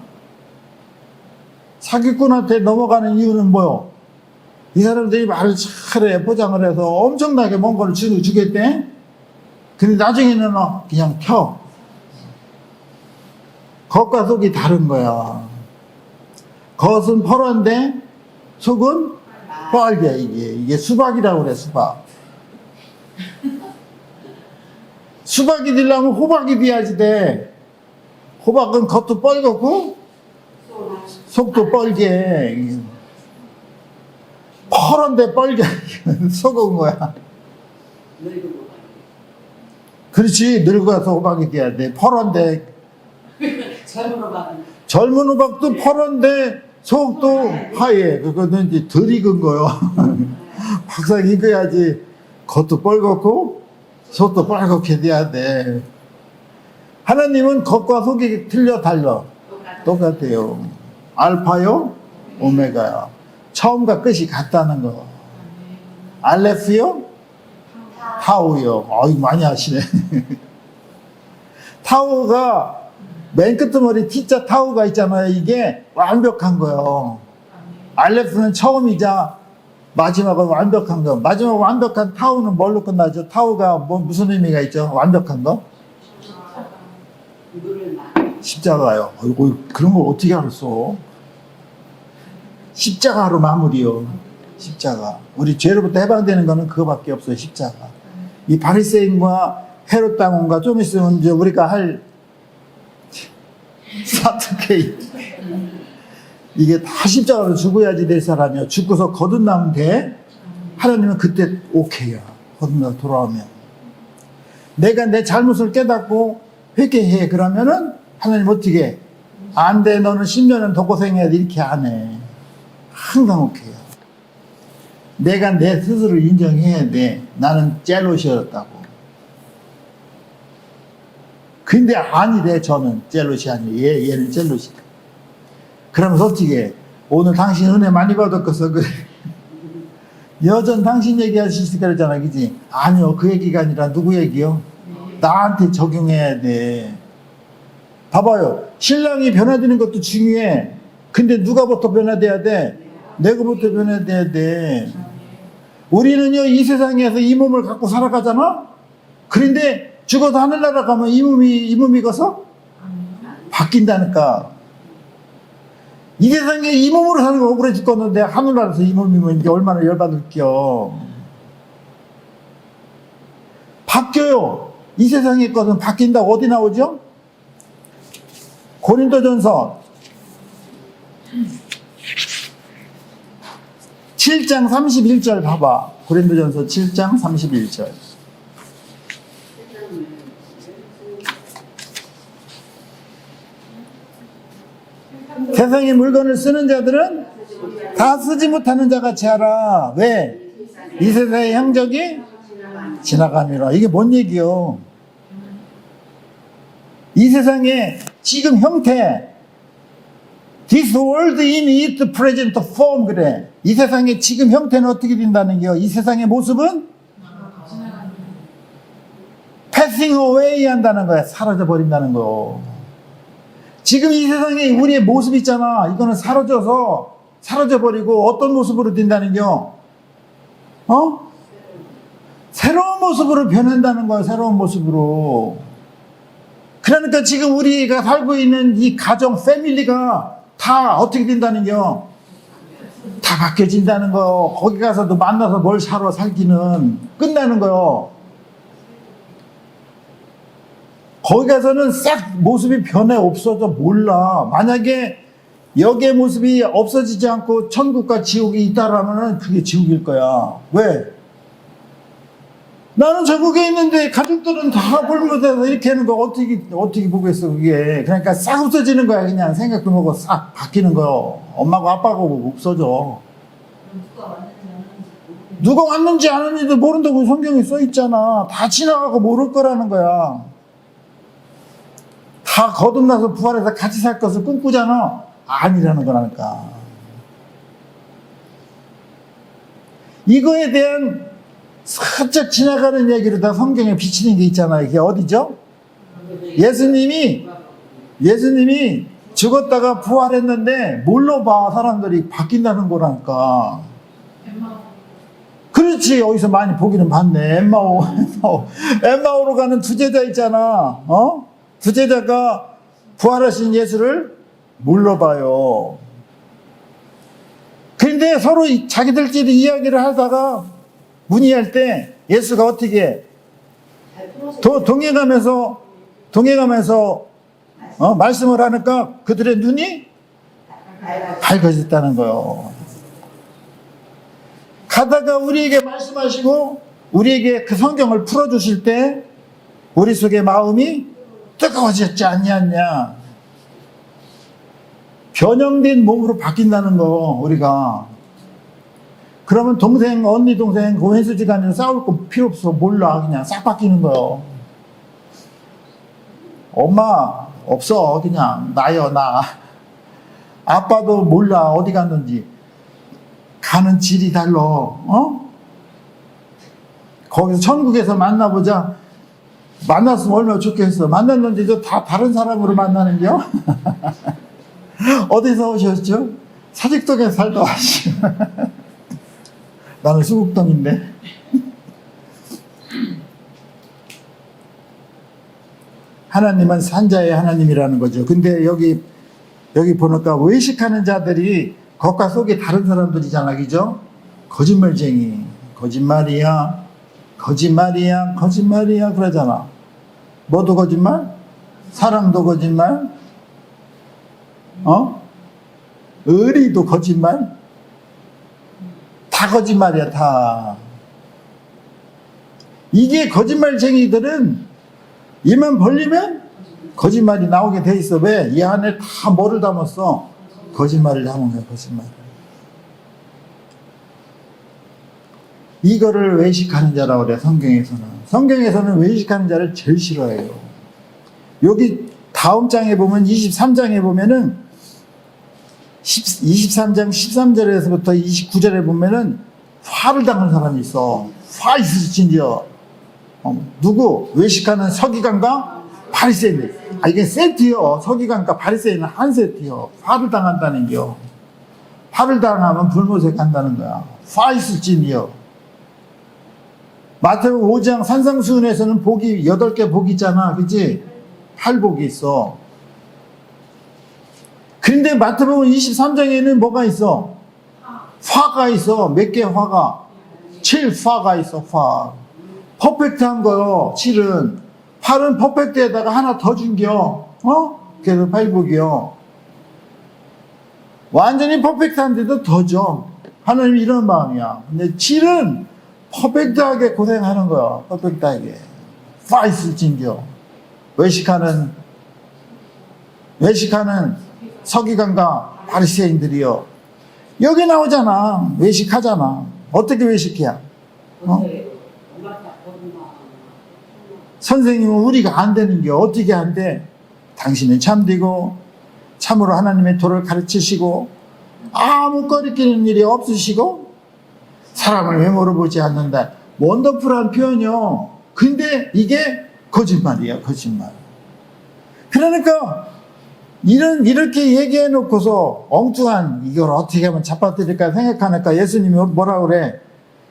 사기꾼한테 넘어가는 이유는 뭐요? 이 사람들이 말을 잘해, 포장을 해서 엄청나게 뭔가를 주겠대? 근데 나중에는 그냥 켜. 겉과 속이 다른 거야. 겉은 퍼런데 속은 빨개. 이게 수박이라고 그래, 수박. 수박이 되려면 호박이 돼야지 돼. 호박은 겉도 뻘겋고 속도 뻘게. 퍼런데 뻘게. 속은 거야. 그렇지. 늙어서 호박이 돼야 돼. 퍼런데. 젊은 호박도 퍼런데 속도 하얘. 그거는 이제 덜 익은 거요. 박상 익어야지 겉도 뻘겋고 속도 빨갛게 돼야 돼. 하나님은 겉과 속이 틀려 달라. 똑같아요. 알파요, 오메가요. 처음과 끝이 같다는 거. 알레프요, 타우요. 이거 많이 하시네. 타우가 맨 끝머리 T자 타우가 있잖아요. 이게 완벽한 거예요. 알레프는 처음이자 마지막은 완벽한 거. 마지막 완벽한 타우는 뭘로 끝나죠? 타우가 무슨 의미가 있죠? 완벽한 거? 십자가요. 그런 걸 어떻게 알았어? 십자가로 마무리요. 십자가. 우리 죄로부터 해방되는 거는 그거밖에 없어요. 십자가. 이 바리새인과 헤롯 당원과 좀 있으면 이제 우리가 할 사투케이. 이게 다 십자가로 죽어야지 될 사람이야. 죽고서 거듭나면 돼. 하나님은 그때 오케이야. 거듭나 돌아오면. 내가 내 잘못을 깨닫고 회개해. 그러면은 하나님 어떻게 해? 안 돼. 너는 10년은 더 고생해야 돼. 이렇게 안 해. 항상 오케이야. 내가 내 스스로를 인정해야 돼. 나는 젤롯이었다고. 근데 아니래. 저는 젤롯이 아니에요. 얘는 젤롯이다. 그러면서 어떻게 해? 오늘 당신 은혜 많이 받았겠어. 그래. 여전 당신 얘기할 수 있을 거잖아. 그지? 아니요. 그 얘기가 아니라 누구 얘기요? 나한테 적용해야 돼. 봐봐요. 신랑이 변화되는 것도 중요해. 근데 누가부터 변화돼야 돼? 내가부터 변화돼야 돼. 우리는요, 이 세상에서 이 몸을 갖고 살아가잖아? 그런데 죽어서 하늘나라 가면 이 몸이 가서 바뀐다니까. 이 세상에 이 몸으로 사는 거 억울해 죽겠는데 하늘나라에서 이 몸이면 이게 얼마나 열받을게요. 바뀌어요. 이 세상의 것은 바뀐다고 어디 나오죠? 고린도전서 7장 31절 봐봐. 고린도전서 7장 31절. 세상의 물건을 쓰는 자들은 다 쓰지 못하는 자같이 하라. 왜? 이 세상의 행적이 지나감이라. 이게 뭔 얘기요? 이 세상의 지금 형태, This world in its present form, 그래. 이 세상의 지금 형태는 어떻게 된다는 게요? 이 세상의 모습은 passing away 한다는 거야. 사라져 버린다는 거. 지금 이 세상에 우리의 모습 있잖아. 이거는 사라져 버리고 어떤 모습으로 된다는 겨? 새로운 모습으로 변한다는 거야. 새로운 모습으로. 그러니까 지금 우리가 살고 있는 이 가정, 패밀리가 다 어떻게 된다는 겨? 다 바뀌어진다는 거요. 거기 가서도 만나서 뭘 사러 살기는 끝나는 거요. 거기 가서는 싹 모습이 변해 없어져 몰라. 만약에 여기의 모습이 없어지지 않고 천국과 지옥이 있다라면 그게 지옥일 거야. 왜? 나는 저국에 있는데 가족들은 다 불못해서 이렇게 하는 거 어떻게 보겠어, 그게. 그러니까 싹 없어지는 거야. 그냥 생각도 못하고 싹 바뀌는 거요. 엄마고 아빠고 없어져. 누가 왔는지 안 왔는지도 모른다고 성경에 써 있잖아. 다 지나가고 모를 거라는 거야. 다 거듭나서 부활해서 같이 살 것을 꿈꾸잖아. 아니라는 거라니까. 이거에 대한 살짝 지나가는 얘기를 다 성경에 비치는 게 있잖아요. 이게 어디죠? 예수님이 죽었다가 부활했는데 뭘로 봐? 사람들이 바뀐다는 거라니까. 그렇지. 어디서 많이 보기는 봤네. 엠마오로 가는 두 제자 있잖아. 두 제자가 부활하신 예수를 뭘로 봐요? 그런데 서로 자기들끼리 이야기를 하다가 문의할 때 예수가 어떻게 동행하면서 말씀을 하니까 그들의 눈이 밝아졌다는 거예요. 가다가 우리에게 말씀하시고 우리에게 그 성경을 풀어주실 때 우리 속의 마음이 뜨거워졌지 않냐. 변형된 몸으로 바뀐다는 거, 우리가. 그러면 동생, 언니, 동생, 고해수지간에 싸울 거 필요 없어. 몰라. 그냥 싹 바뀌는 거요. 엄마, 없어. 그냥 나요, 나. 아빠도 몰라. 어디 갔는지. 가는 질이 달라. 거기서 천국에서 만나보자. 만났으면 얼마나 좋겠어. 만났는데도 다 다른 사람으로 만나는겨? 어디서 오셨죠? 사직동에 살다 왔죠. 나는 수국동인데. 하나님은 산자의 하나님이라는 거죠. 근데 여기 보니까 외식하는 자들이 겉과 속이 다른 사람들이잖아. 그죠? 거짓말쟁이. 거짓말이야. 그러잖아. 뭐도 거짓말? 사랑도 거짓말? 의리도 거짓말? 다 거짓말이야, 다. 이게 거짓말쟁이들은 입만 벌리면 거짓말이 나오게 돼 있어. 왜? 이 안에 다 뭐를 담았어? 거짓말을 담은 거야, 거짓말. 이거를 외식하는 자라고 그래, 성경에서는. 성경에서는 외식하는 자를 제일 싫어해요. 여기 다음 장에 보면 23장에 보면은 23장 13절에서부터 29절에 보면은 화를 당한 사람이 있어. 화 있으신지요. 누구? 외식하는 서기관과 바리새인. 이게 세트요. 서기관과 바리새인은 한 세트요. 화를 당한다는 겨. 화를 당하면 불못에 간다는 거야. 화 있을진이요. 마태복음 5장 산상수훈에서는 복이 8개 복이 있잖아. 그치? 8복이 있어. 근데 마태복음 23장에는 뭐가 있어? 화가 있어. 몇 개 화가? 7화가 있어. 화. 퍼펙트한 거요. 7은. 팔은 퍼펙트에다가 하나 더 준겨. 그래서 팔복이요. 완전히 퍼펙트한데도 더 줘. 하나님이 이런 마음이야. 근데 7은 퍼펙트하게 고생하는 거야. 퍼펙트하게. 파이스를 챙겨. 외식하는 서기관과 바리새인들이요. 여기 나오잖아. 외식하잖아. 어떻게 외식해야? 선생님은 우리가 안 되는 게 어떻게 안 돼? 당신은 참되고 참으로 하나님의 도를 가르치시고 아무 꺼리끼는 일이 없으시고 사람을 외모로 보지 않는다. 원더풀한 표현이요. 근데 이게 거짓말이에요. 거짓말. 그러니까 이렇게 얘기해 놓고서 엉뚱한 이걸 어떻게 하면 잡아들일까 생각하니까 예수님이 뭐라 그래?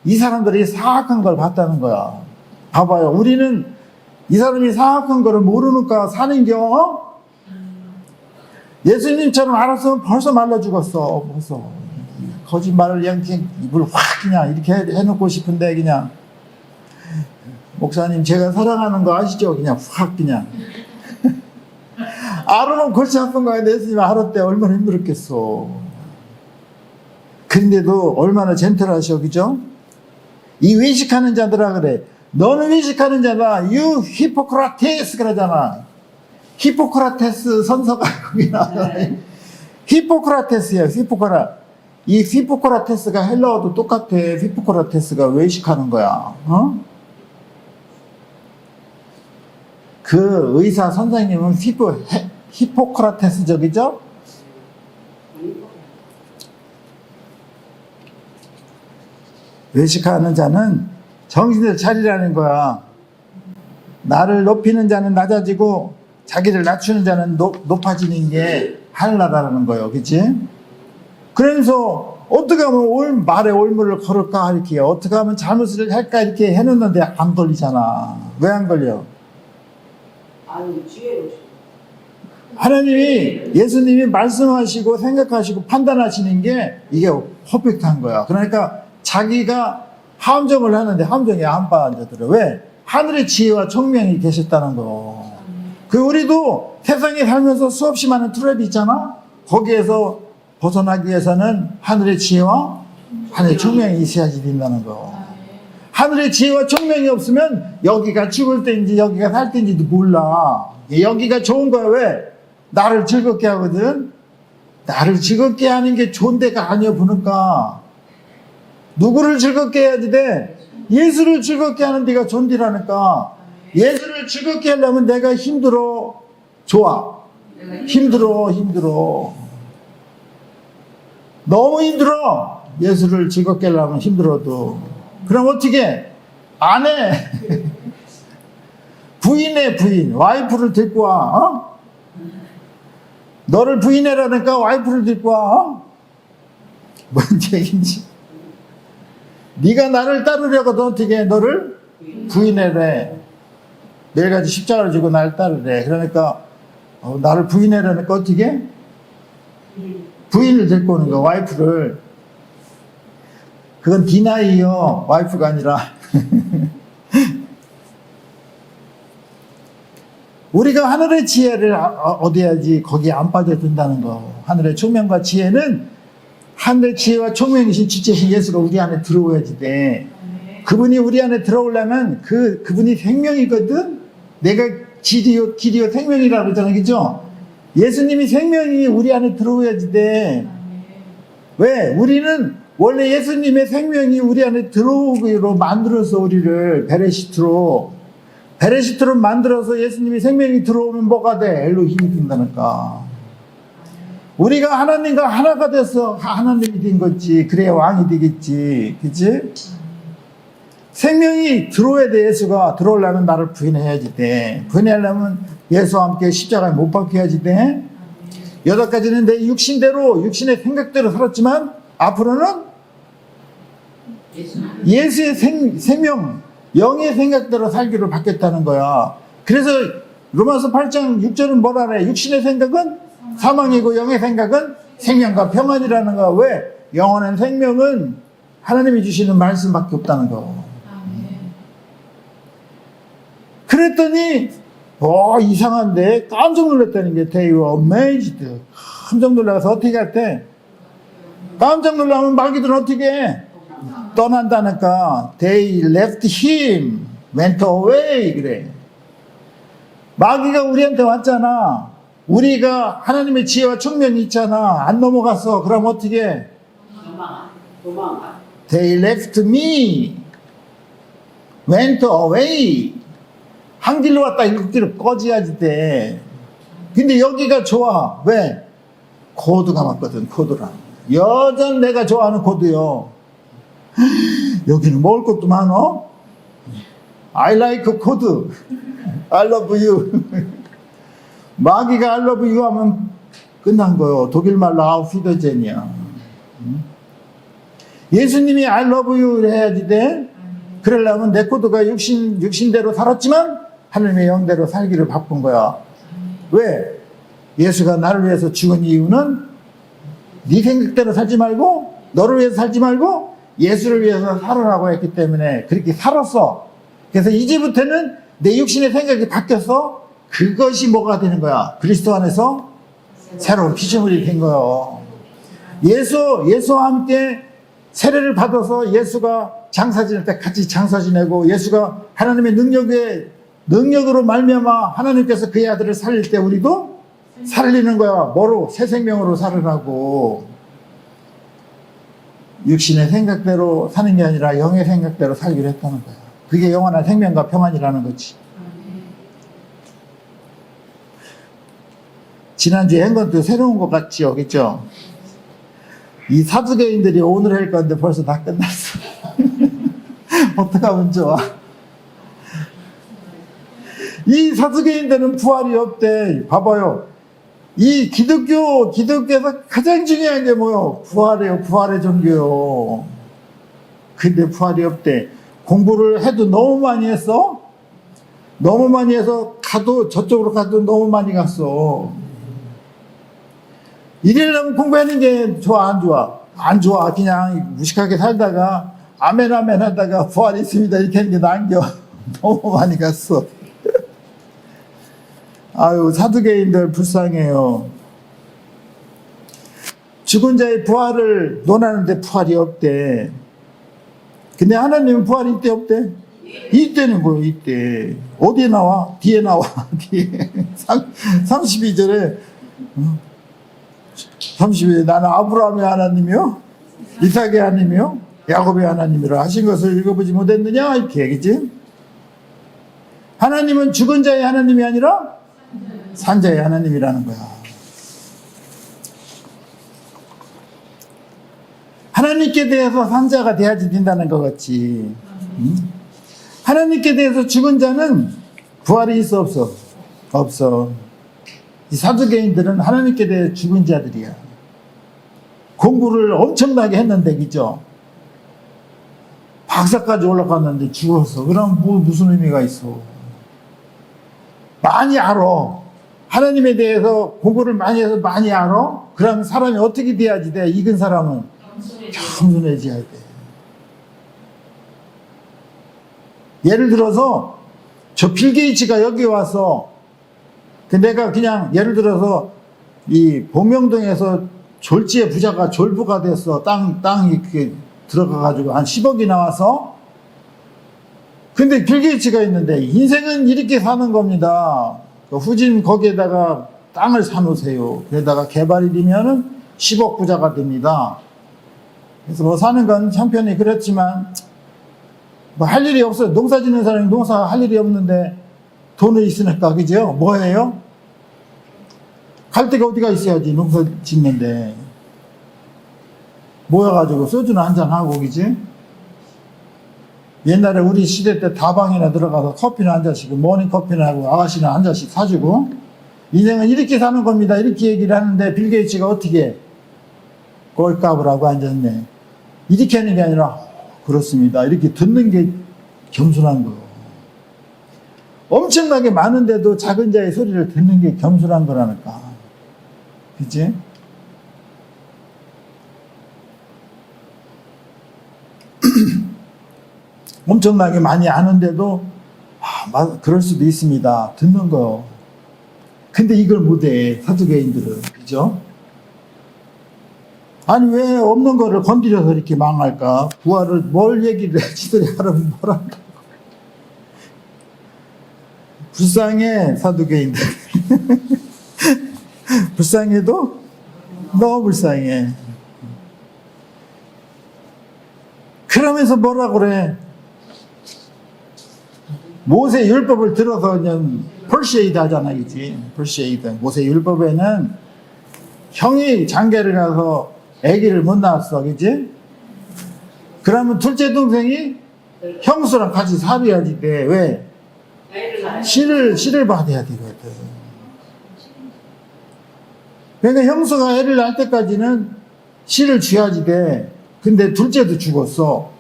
이 사람들이 사악한 걸 봤다는 거야. 봐봐요. 우리는 이 사람이 사악한 거를 모르니까 사는겨. 예수님처럼 알았으면 벌써 말라 죽었어. 벌써 거짓말을 그냥 입을 확 그냥 이렇게 해놓고 싶은데 그냥 목사님 제가 사랑하는 거 아시죠? 그냥 확 그냥 알으면 골치 아픈 거야. 예수님 알을 때 얼마나 힘들었겠어. 그런데도 얼마나 젠틀하셔. 그죠? 이 외식하는 자들아 그래. 너는 외식하는 자다. You 히포크라테스 그러잖아. 히포크라테스 선서가 거기 나와. 히포크라테스예요. 이 히포크라테스가 헬라어도 똑같아. 히포크라테스가 외식하는 거야. 그 의사 선생님은 히포크라테스적이죠? 외식하는 자는 정신을 차리라는 거야. 나를 높이는 자는 낮아지고 자기를 낮추는 자는 높아지는 게 하늘나라라는 거예요. 그치? 그래서 어떻게 하면 말에 올무를 걸을까 이렇게 어떻게 하면 잘못을 할까 이렇게 해놓는데 안 걸리잖아. 왜 안 걸려? 하나님이 예수님이 말씀하시고 생각하시고 판단하시는 게 이게 퍼펙트한 거야. 그러니까 자기가 함정을 하는데 함정에 안 빠져들어. 왜? 하늘의 지혜와 총명이 계셨다는 거. 그 우리도 세상에 살면서 수없이 많은 트랩이 있잖아. 거기에서 벗어나기 위해서는 하늘의 지혜와 하늘의 총명이 있어야지 된다는 거. 하늘의 지혜와 총명이 없으면 여기가 죽을 때인지 여기가 살 때인지도 몰라. 여기가 좋은 거야. 왜? 나를 즐겁게 하거든. 나를 즐겁게 하는 게 좋은 데가 아니야. 보니까 누구를 즐겁게 해야지 돼? 예수를 즐겁게 하는 데가 좋은 데라니까. 예수를 즐겁게 하려면 내가 힘들어. 좋아. 힘들어. 너무 힘들어. 예수를 즐겁게 하려면 힘들어도. 그럼 어떻게? 아내, 부인, 와이프를 데리고 와. 너를 부인해라니까 와이프를 데리고 와. 뭔 얘기인지. 네가 나를 따르려거든. 어떻게 너를 부인해래. 매일같이 십자가를 지고 나를 따르래. 그러니까 나를 부인해라니까 어떻게? 부인을 데리고 오는 거. 와이프를. 그건 디나이요. 와이프가 아니라. 우리가 하늘의 지혜를 얻어야지 거기에 안 빠져든다는 거. 하늘의 총명과 지혜는 하늘의 지혜와 총명이신 주체신 예수가 우리 안에 들어오야지 돼. 그분이 우리 안에 들어오려면 그분이 생명이거든. 내가 길이요 생명이라고 그러잖아. 그죠? 예수님이 생명이 우리 안에 들어오야지 돼. 왜? 우리는 원래 예수님의 생명이 우리 안에 들어오기로 만들어서 우리를 베레시트로 만들어서 예수님이 생명이 들어오면 뭐가 돼? 엘로힘이 된다니까. 우리가 하나님과 하나가 돼서 하나님이 된 거지. 그래야 왕이 되겠지. 그치? 생명이 들어와야 돼. 예수가 들어오려면 나를 부인해야지 돼. 부인하려면 예수와 함께 십자가에 못 박혀야지 돼. 8가지는 내 육신대로 육신의 생각대로 살았지만 앞으로는 예수의 생명 영의 생각대로 살기로 바뀌었다는 거야. 그래서 로마서 8장 6절은 뭐라 그래? 육신의 생각은 사망이고 영의 생각은 생명과 평안이라는 거야. 왜? 영원한 생명은 하나님이 주시는 말씀밖에 없다는 거. 그랬더니 이상한데 깜짝 놀랐다는 게 they were amazed. 깜짝 놀라서 어떻게 할때 깜짝 놀라면 마귀들은 어떻게 해? 떠난다니까 they left him, went away 그래. 마귀가 우리한테 왔잖아. 우리가 하나님의 지혜와 청명이 있잖아. 안 넘어갔어. 그럼 어떻게 해? 도망가. They left me, went away. 한 길로 왔다 일곱 길로 꺼져야지 돼. 근데 여기가 좋아. 왜? 코드가 맞거든. 코드랑. 여전 내가 좋아하는 코드요. 여기는 먹을 것도 많어. I like 코드. I love you. 마귀가 I love you 하면 끝난 거요. 독일 말로 아우피더젠이야. 예수님이 I love you 해야지 돼. 그러려면 내 코드가 육신대로 살았지만 하나님의 영대로 살기를 바쁜 거야. 왜? 예수가 나를 위해서 죽은 이유는 네 생각대로 살지 말고 너를 위해서 살지 말고 예수를 위해서 살으라고 했기 때문에 그렇게 살았어. 그래서 이제부터는 내 육신의 생각이 바뀌어서 그것이 뭐가 되는 거야? 그리스도 안에서 새로운 피조물이 된 거예요. 예수와 함께 세례를 받아서 예수가 장사 지낼 때 같이 장사 지내고 예수가 하나님의 능력으로 말미암아 하나님께서 그의 아들을 살릴 때 우리도 살리는 거야. 뭐로? 새 생명으로 살으라고. 육신의 생각대로 사는 게 아니라 영의 생각대로 살기로 했다는 거야. 그게 영원한 생명과 평안이라는 거지. 지난주에 한 것도 새로운 것 같지요, 그죠? 이 사두개인들이 오늘 할 건데 벌써 다 끝났어. 어떡하면 좋아. 이 사두개인들은 부활이 없대. 봐봐요. 이 기독교에서 가장 중요한 게 뭐요? 부활이에요. 부활의 종교요. 근데 부활이 없대. 공부를 해도 너무 많이 했어. 너무 많이 해서 저쪽으로 가도 너무 많이 갔어. 이래려면 공부하는 게 좋아, 안 좋아? 안 좋아. 그냥 무식하게 살다가 아멘 하다가 부활이 있습니다 이렇게 하는 게 남겨. 너무 많이 갔어. 아유, 사두개인들 불쌍해요. 죽은 자의 부활을 논하는데 부활이 없대. 근데 하나님은 부활이 이때 없대? 이때는 뭐예요, 이때. 어디에 나와? 뒤에 나와. 뒤에. 32절에 32절에 나는 아브라함의 하나님이요 이삭의 하나님이요 야곱의 하나님이라 하신 것을 읽어보지 못했느냐? 이렇게 얘기지. 하나님은 죽은 자의 하나님이 아니라 산자의 하나님이라는 거야. 하나님께 대해서 산자가 돼야지 된다는 것 같지. 하나님께 대해서 죽은 자는 부활이 있어 없어? 없어. 이 사두개인들은 하나님께 대해 죽은 자들이야. 공부를 엄청나게 했는데, 그죠? 박사까지 올라갔는데 죽었어. 그럼 무슨 의미가 있어? 많이 알아. 하나님에 대해서 공부를 많이 해서 많이 알아? 그럼 사람이 어떻게 돼야지 돼? 익은 사람은 겸손해져야 돼. 예를 들어서 저 빌 게이츠가 여기 와서 내가 그냥 예를 들어서 이 복명동에서 졸지의 부자가 졸부가 됐어. 땅이 이렇게 들어가가지고 한 10억이 나와서. 근데 빌 게이츠가 있는데 인생은 이렇게 사는 겁니다. 후진 거기에다가 땅을 사놓으세요. 그러다가 개발이 되면은 10억 부자가 됩니다. 그래서 뭐 사는 건 형편이 그렇지만 뭐 할 일이 없어요. 농사 짓는 사람이 농사 할 일이 없는데 돈은 있으니까, 그죠? 뭐예요? 갈 데가 어디가 있어야지, 농사 짓는데. 모여가지고 소주나 한잔하고, 그지? 옛날에 우리 시대 때 다방이나 들어가서 커피나 한 잔씩, 모닝커피나 하고 아가씨나 한 잔씩 사주고, 인생은 이렇게 사는 겁니다. 이렇게 얘기를 하는데, 빌 게이츠가 어떻게 해? 꼴값을 하고 앉았네. 이렇게 하는 게 아니라, 그렇습니다. 이렇게 듣는 게 겸손한 거예요. 엄청나게 많은데도 작은 자의 소리를 듣는 게 겸손한 거라니까. 그치? 엄청나게 많이 아는데도 그럴 수도 있습니다. 듣는 거. 근데 이걸 못해, 사두개인들은. 그죠? 아니, 왜 없는 거를 건드려서 이렇게 망할까? 부활을 뭘 얘기를 해? 지들이 하라면 뭘 한다고. 불쌍해, 사두개인들. 불쌍해도 너무 불쌍해. 그러면서 뭐라 그래? 모세 율법을 들어서 그냥 펄시에이드 하잖아, 그지? 펄시에이드. 모세 율법에는 형이 장계를 가서 아기를 못 낳았어, 그지? 그러면 둘째 동생이 형수랑 같이 살아야지 돼. 왜? 씨를 받아야 되거든. 그러니까 형수가 애를 낳을 때까지는 씨를 쥐어야지 돼. 근데 둘째도 죽었어.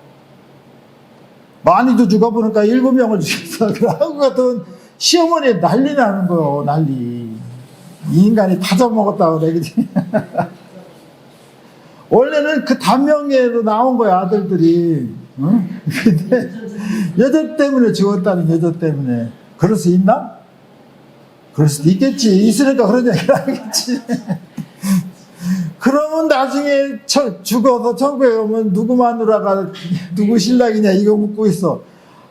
많이도 죽어보니까 7명을 죽였어. 그러고 같은 시어머니에 난리 나는 거요, 난리. 이 인간이 다 잡아먹었다고 그래, 그지? 원래는 그 단명계로 나온 거야, 아들들이. 응? 근데 여자 때문에 죽었다는 여자 때문에. 그럴 수 있나? 그럴 수도 있겠지. 있으니까 그런 얘기를 하겠지. 그러면 나중에 죽어서 천국에 오면 누구 마누라가 누구 신랑이냐 이거 묻고 있어.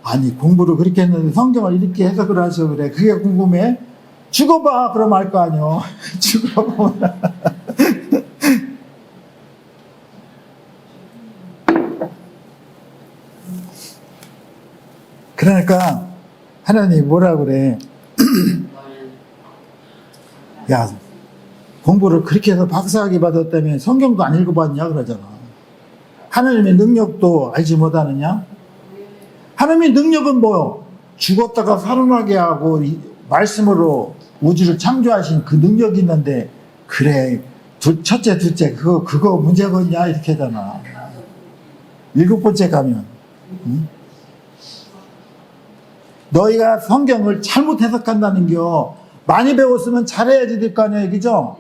아니 공부를 그렇게 했는데 성경을 이렇게 해석을 하셔 그래. 그게 궁금해? 죽어봐 그럼 알 거 아니요. 죽어보면. 그러니까 하나님이 뭐라 그래. 야 공부를 그렇게 해서 박사학위 받았다며 성경도 안 읽어봤냐 그러잖아. 하나님의 능력도 알지 못하느냐? 하나님의 능력은 뭐요? 죽었다가 살아나게 하고 말씀으로 우주를 창조하신 그 능력이 있는데 그래 첫째 둘째 그거 문제겠냐 이렇게 하잖아. 7번째 가면 응? 너희가 성경을 잘못 해석한다는겨. 많이 배웠으면 잘해야지 될 거 아니야 얘기죠?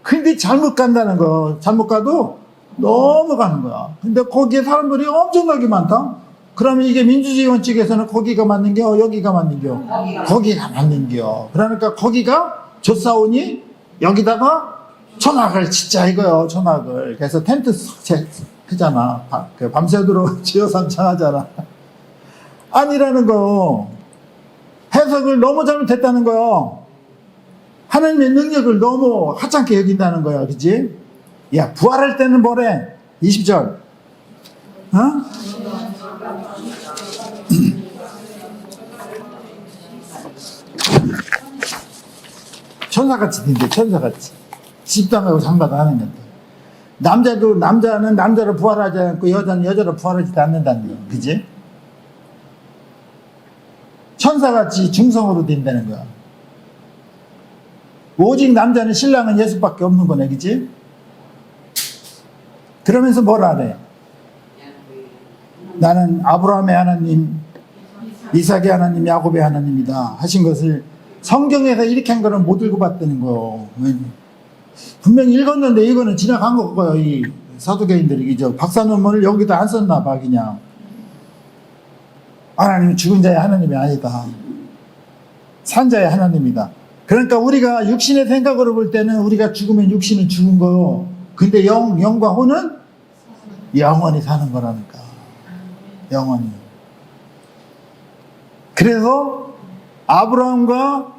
근데 잘못 간다는 거. 잘못 가도 넘어가는 거야. 근데 거기에 사람들이 엄청나게 많다? 그러면 이게 민주주의 원칙에서는 거기가 맞는겨? 여기가 맞는겨? 거기가 맞는겨. 그러니까 거기가 좁사오니 여기다가 천막을 짓자 이거요. 천막을. 그래서 텐트 하잖아. 밤새도록 지어삼창 하잖아. 아니라는 거. 해석을 너무 잘못했다는 거요. 하나님의 능력을 너무 하찮게 여긴다는 거야. 그치? 야, 부활할 때는 뭐래? 20절. 어? 천사같이 딘데, 천사같이. 집당하고 장마도 하는 건데. 남자는 남자로 부활하지 않고 여자는 여자로 부활하지 않는다는 거야. 그치? 천사같이 중성으로 된다는 거야. 오직 남자는 신랑은 예수밖에 없는 거네, 그치? 그러면서 뭐라 하래? 나는 아브라함의 하나님, 이삭의 하나님, 야곱의 하나님이다 하신 것을 성경에서 이렇게 한 거는 못 읽어봤다는 거예요. 분명히 읽었는데 이거는 지나간 거고요. 이 사두개인들이 그죠? 박사 논문을 여기다 안 썼나 봐 그냥. 하나님은 죽은 자의 하나님이 아니다. 산 자의 하나님이다. 그러니까 우리가 육신의 생각으로 볼 때는 우리가 죽으면 육신은 죽은 거요. 근데 영과 혼은 영원히 사는 거라니까. 영원히. 그래서 아브라함과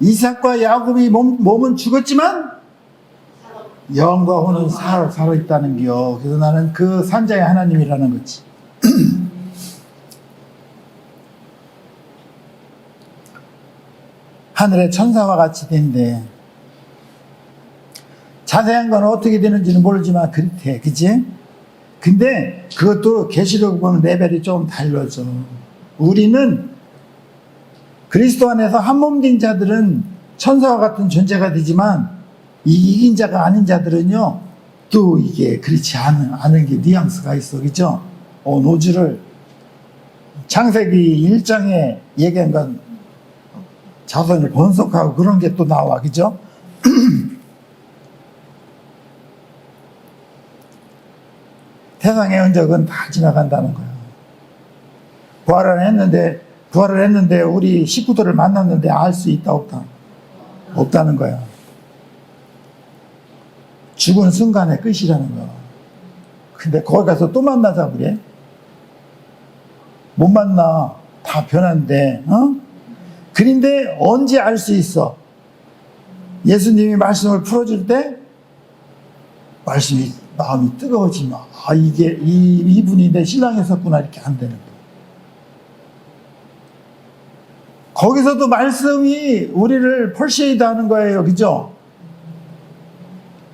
이삭과 야곱이 몸은 죽었지만 영과 혼은 살아있다는 겨. 그래서 나는 그 산자의 하나님이라는 거지. 하늘의 천사와 같이 된대. 자세한 건 어떻게 되는지는 모르지만 그렇대. 그치? 근데 그것도 계시록 보면 레벨이 좀 달라져. 우리는 그리스도 안에서 한 몸 된 자들은 천사와 같은 존재가 되지만 이 이긴 자가 아닌 자들은요 또 이게 그렇지 않은 게 뉘앙스가 있어. 그죠? 노즈를 창세기 1장에 얘기한 건 자손을 번속하고 그런 게 또 나와. 그죠? 세상의 흔적은 다 지나간다는 거예요. 부활은 했는데 부활을 했는데 우리 식구들을 만났는데 알 수 있다 없다? 없다는 거야. 죽은 순간의 끝이라는 거. 근데 거기 가서 또 만나자 그래? 못 만나. 다 변한데, 어? 그런데 언제 알 수 있어? 예수님이 말씀을 풀어줄 때 말씀이 마음이 뜨거워지면 아 이게 이분이 내 신랑이었구나 이렇게 안 되는 거야. 거기서도 말씀이 우리를 펄쉐이드 하는 거예요. 그죠?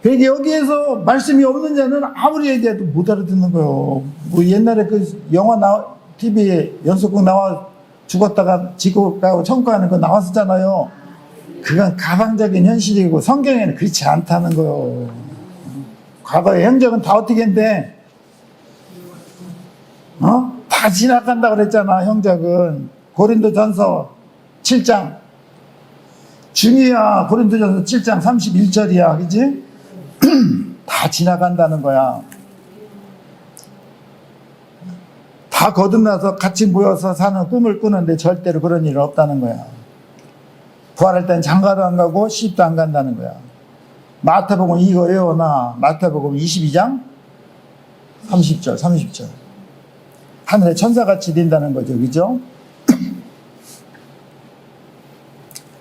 그러니까 여기에서 말씀이 없는 자는 아무리 얘기해도 못 알아듣는 거예요. 뭐 옛날에 그 영화 TV에 연속극 나와 죽었다가 지구 가고 천국 가는 거 나왔었잖아요. 그건 가상적인 현실이고 성경에는 그렇지 않다는 거예요. 과거의 행적은 다 어떻게 했는데 다 지나간다고 그랬잖아. 형적은 고린도전서 7장 중이야. 고린도전서 7장 31절이야. 그치? 다 지나간다는 거야. 다 거듭나서 같이 모여서 사는 꿈을 꾸는데 절대로 그런 일은 없다는 거야. 부활할 땐 장가도 안 가고 시집도 안 간다는 거야. 마태복음 이거 외워놔. 마태복음 22장 30절. 하늘에 천사같이 된다는 거죠. 그죠?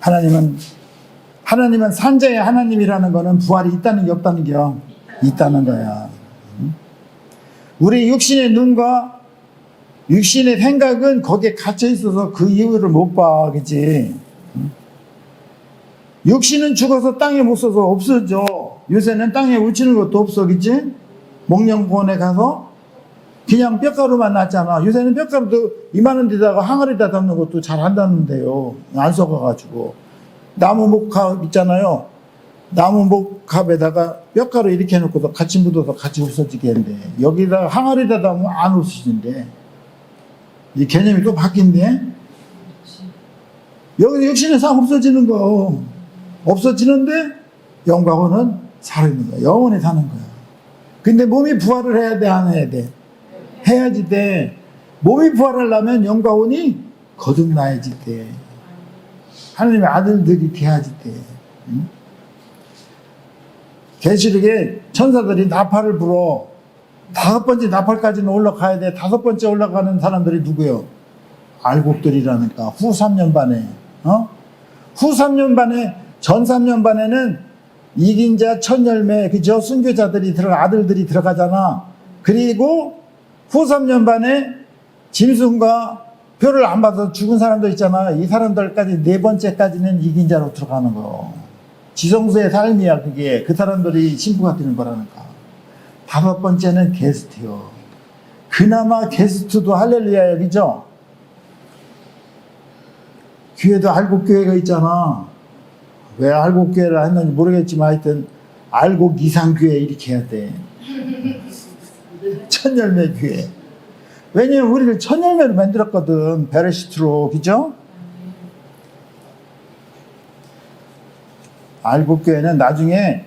하나님은 산자의 하나님이라는 거는 부활이 있다는 게 없다는 게요. 있다는 거야. 우리 육신의 눈과 육신의 생각은 거기에 갇혀 있어서 그 이유를 못 봐. 그치? 육신은 죽어서 땅에 못 써서 없어져. 요새는 땅에 묻히는 것도 없어. 그치? 목련공원에 가서 그냥 뼈가루만 났잖아. 요새는 뼈가루도 이만한 데다가 항아리에다 담는 것도 잘 한다는데요. 안 썩어가지고. 나무 목합 있잖아요. 나무 목합에다가 뼈가루 이렇게 해놓고서 같이 묻어서 같이 없어지게 한대. 여기다 항아리에다 담으면 안 없어진대. 이 개념이 또 바뀐대. 여기 육신의 삶 없어지는 거. 없어지는데 영광은 살아있는 거야. 영원히 사는 거야. 근데 몸이 부활을 해야 돼, 안 해야 돼? 해야지 돼. 몸이 부활하려면 영광이 거듭나야지 돼. 하나님의 아들들이 돼야지 돼. 응? 계시록에 천사들이 나팔을 불어. 5번째 나팔까지는 올라가야 돼. 5번째 올라가는 사람들이 누구요? 알곡들이라니까. 후 3년 반에. 후 3년 반에, 전 3년 반에는 이긴 자 천열매, 그죠? 순교자들이 아들들이 들어가잖아. 그리고 후 3년 반에 짐승과 표를 안 받아서 죽은 사람도 있잖아. 이 사람들까지 4번째까지는 이긴 자로 들어가는 거. 지성소의 삶이야, 그게. 그 사람들이 신부가 되는 거라니까. 5번째는 게스트요. 그나마 게스트도 할렐루야야, 그죠? 교회도 알곡교회가 있잖아. 왜 알곡교회를 했는지 모르겠지만 하여튼 알곡 이상교회 이렇게 해야 돼. 천열매 교회. 왜냐면 우리를 천열매로 만들었거든. 베레시트로. 그죠? 알곡교회는 나중에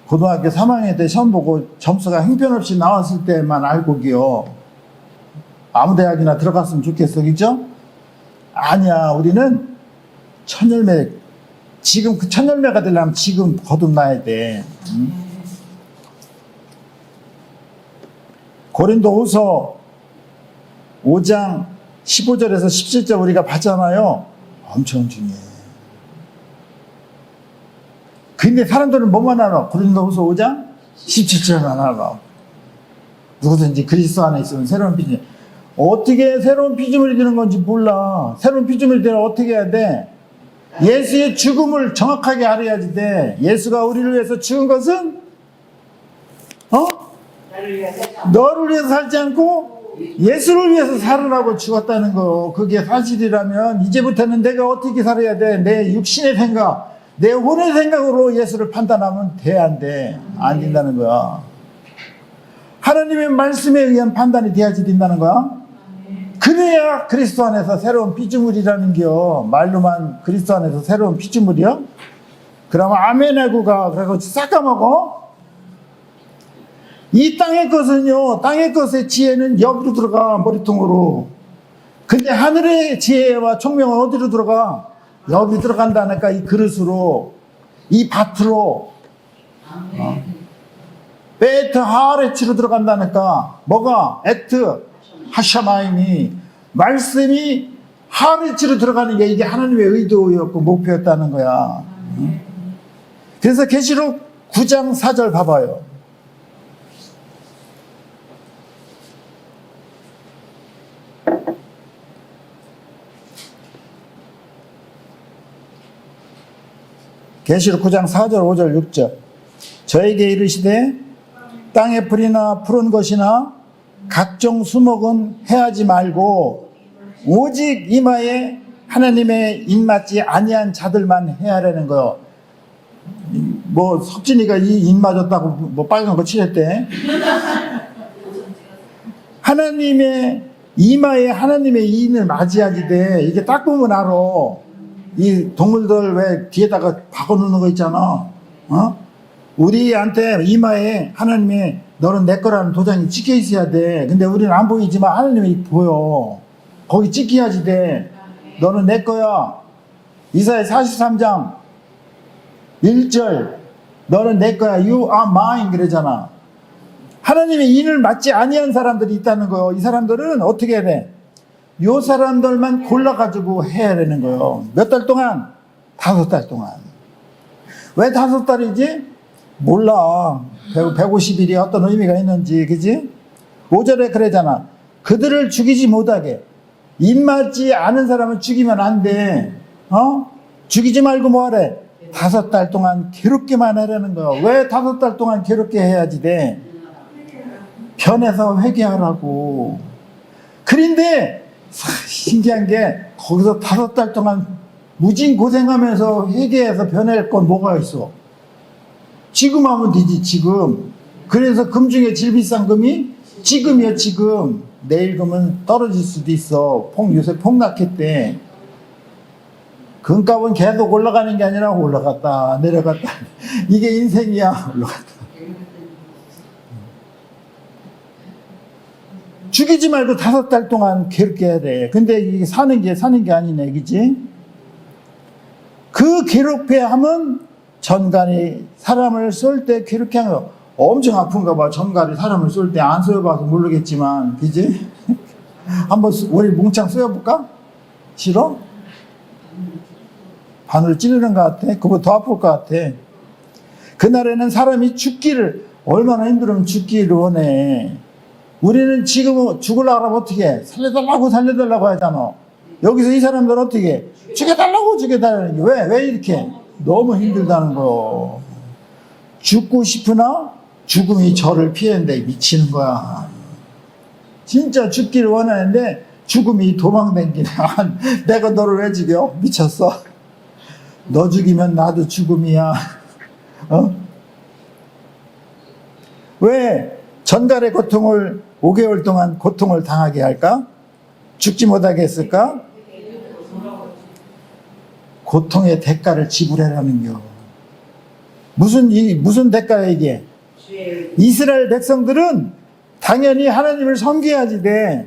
고등학교 3학년 때 시험 보고 점수가 형편없이 나왔을 때만 알곡이요. 아무 대학이나 들어갔으면 좋겠어. 그죠? 아니야. 우리는 천열매. 지금 그 천열매가 되려면 지금 거듭나야 돼. 고린도후서 5장 15절에서 17절 우리가 봤잖아요. 엄청 중요해. 근데 사람들은 뭐만 알아? 고린도후서 5장 17절만 알아. 누구든지 그리스도 안에 있으면 새로운 피조물. 어떻게 새로운 피조물이 되는 건지 몰라. 새로운 피조물이 되면 어떻게 해야 돼? 예수의 죽음을 정확하게 알아야지 돼. 예수가 우리를 위해서 죽은 것은 너를 위해서 살지 않고 예수를 위해서 살으라고 죽었다는 거. 그게 사실이라면 이제부터는 내가 어떻게 살아야 돼? 내 육신의 생각, 내 혼의 생각으로 예수를 판단하면 돼, 안 돼? 안 된다는 거야. 하나님의 말씀에 의한 판단이 돼야지 된다는 거야. 그래야 그리스도 안에서 새로운 피조물이라는 겨. 말로만 그리스도 안에서 새로운 피조물이야? 그러면 아멘 하고 가. 그래서 싹 까먹어. 이 땅의 것은요, 땅의 것의 지혜는 옆으로 들어가, 머리통으로. 근데 하늘의 지혜와 총명은 어디로 들어가? 여기 들어간다니까. 이 그릇으로, 이 밭으로. 베트 하레치로 들어간다니까. 뭐가? 에트 하샤마임이, 말씀이 하레치로 들어가는 게 이게 하나님의 의도였고 목표였다는 거야. 그래서 계시록 9장 4절 봐봐요. 계시록 9장 4절 5절 6절. 저에게 이르시되 땅의 풀이나 푸른 것이나 각종 수목은 해하지 말고 오직 이마에 하나님의 입맞지 아니한 자들만 해하라는 거요. 뭐 석진이가 이 입맞았다고 뭐 빨간 거 칠했대. 하나님의 이마에 하나님의 이인을 맞이하지 돼. 이게 딱 보면 알아. 이 동물들 왜 뒤에다가 박아놓는 거 있잖아. 우리한테 이마에 하나님의 너는 내 거라는 도장이 찍혀 있어야 돼. 근데 우리는 안 보이지만 하나님이 보여. 거기 찍혀야지 돼. 너는 내 거야. 이사야 43장 1절 너는 내 거야. You are mine 그러잖아. 하나님의 인을 맞지 아니한 사람들이 있다는 거예요. 이 사람들은 어떻게 해야 돼? 요 사람들만 골라가지고 해야 되는 거예요. 몇 달 동안? 5달 동안. 왜 5달이지? 몰라. 150일이 어떤 의미가 있는지, 그지? 5절에 그러잖아. 그들을 죽이지 못하게. 입맞지 않은 사람은 죽이면 안 돼. 죽이지 말고 뭐 하래? 5달 동안 괴롭게만 하라는 거야. 왜 5달 동안 괴롭게 해야지 돼? 변해서 회개하라고. 그런데 신기한 게 거기서 5달 동안 무진 고생하면서 회개해서 변할 건 뭐가 있어? 지금 하면 되지, 지금. 그래서 금 중에 제일 비싼 금이 지금이야, 지금. 내일 금은 떨어질 수도 있어. 요새 폭락했대. 금값은 계속 올라가는 게 아니라 올라갔다, 내려갔다. 이게 인생이야, 올라갔다. 죽이지 말고 5달 동안 괴롭게 해야 돼. 근데 이게 사는 게 아니네, 그지? 그 괴롭게 하면 전갈이 사람을 쏠 때 괴롭게 하는 거 엄청 아픈가 봐. 전갈이 사람을 쏠 때 안 쏘여봐서 모르겠지만, 그지? 한번 우리 뭉창 쏘여볼까? 싫어? 바늘 찌르는 것 같아? 그거 더 아플 것 같아. 그날에는 사람이 죽기를, 얼마나 힘들으면 죽기를 원해. 우리는 지금 죽으려고 하면 어떻게 해? 살려달라고 하잖아. 여기서 이 사람들은 어떻게 해? 죽여달라고. 왜 이렇게? 너무 힘들다는 거. 죽고 싶으나 죽음이 저를 피했는데 미치는 거야. 진짜 죽기를 원하는데 죽음이 도망다니네. 내가 너를 왜 죽여? 미쳤어? 너 죽이면 나도 죽음이야. 왜 전갈의 고통을 5개월 동안 고통을 당하게 할까? 죽지 못하게 했을까? 고통의 대가를 지불하라는 겨. 무슨 대가야 이게? 이스라엘 백성들은 당연히 하나님을 섬겨야지 돼.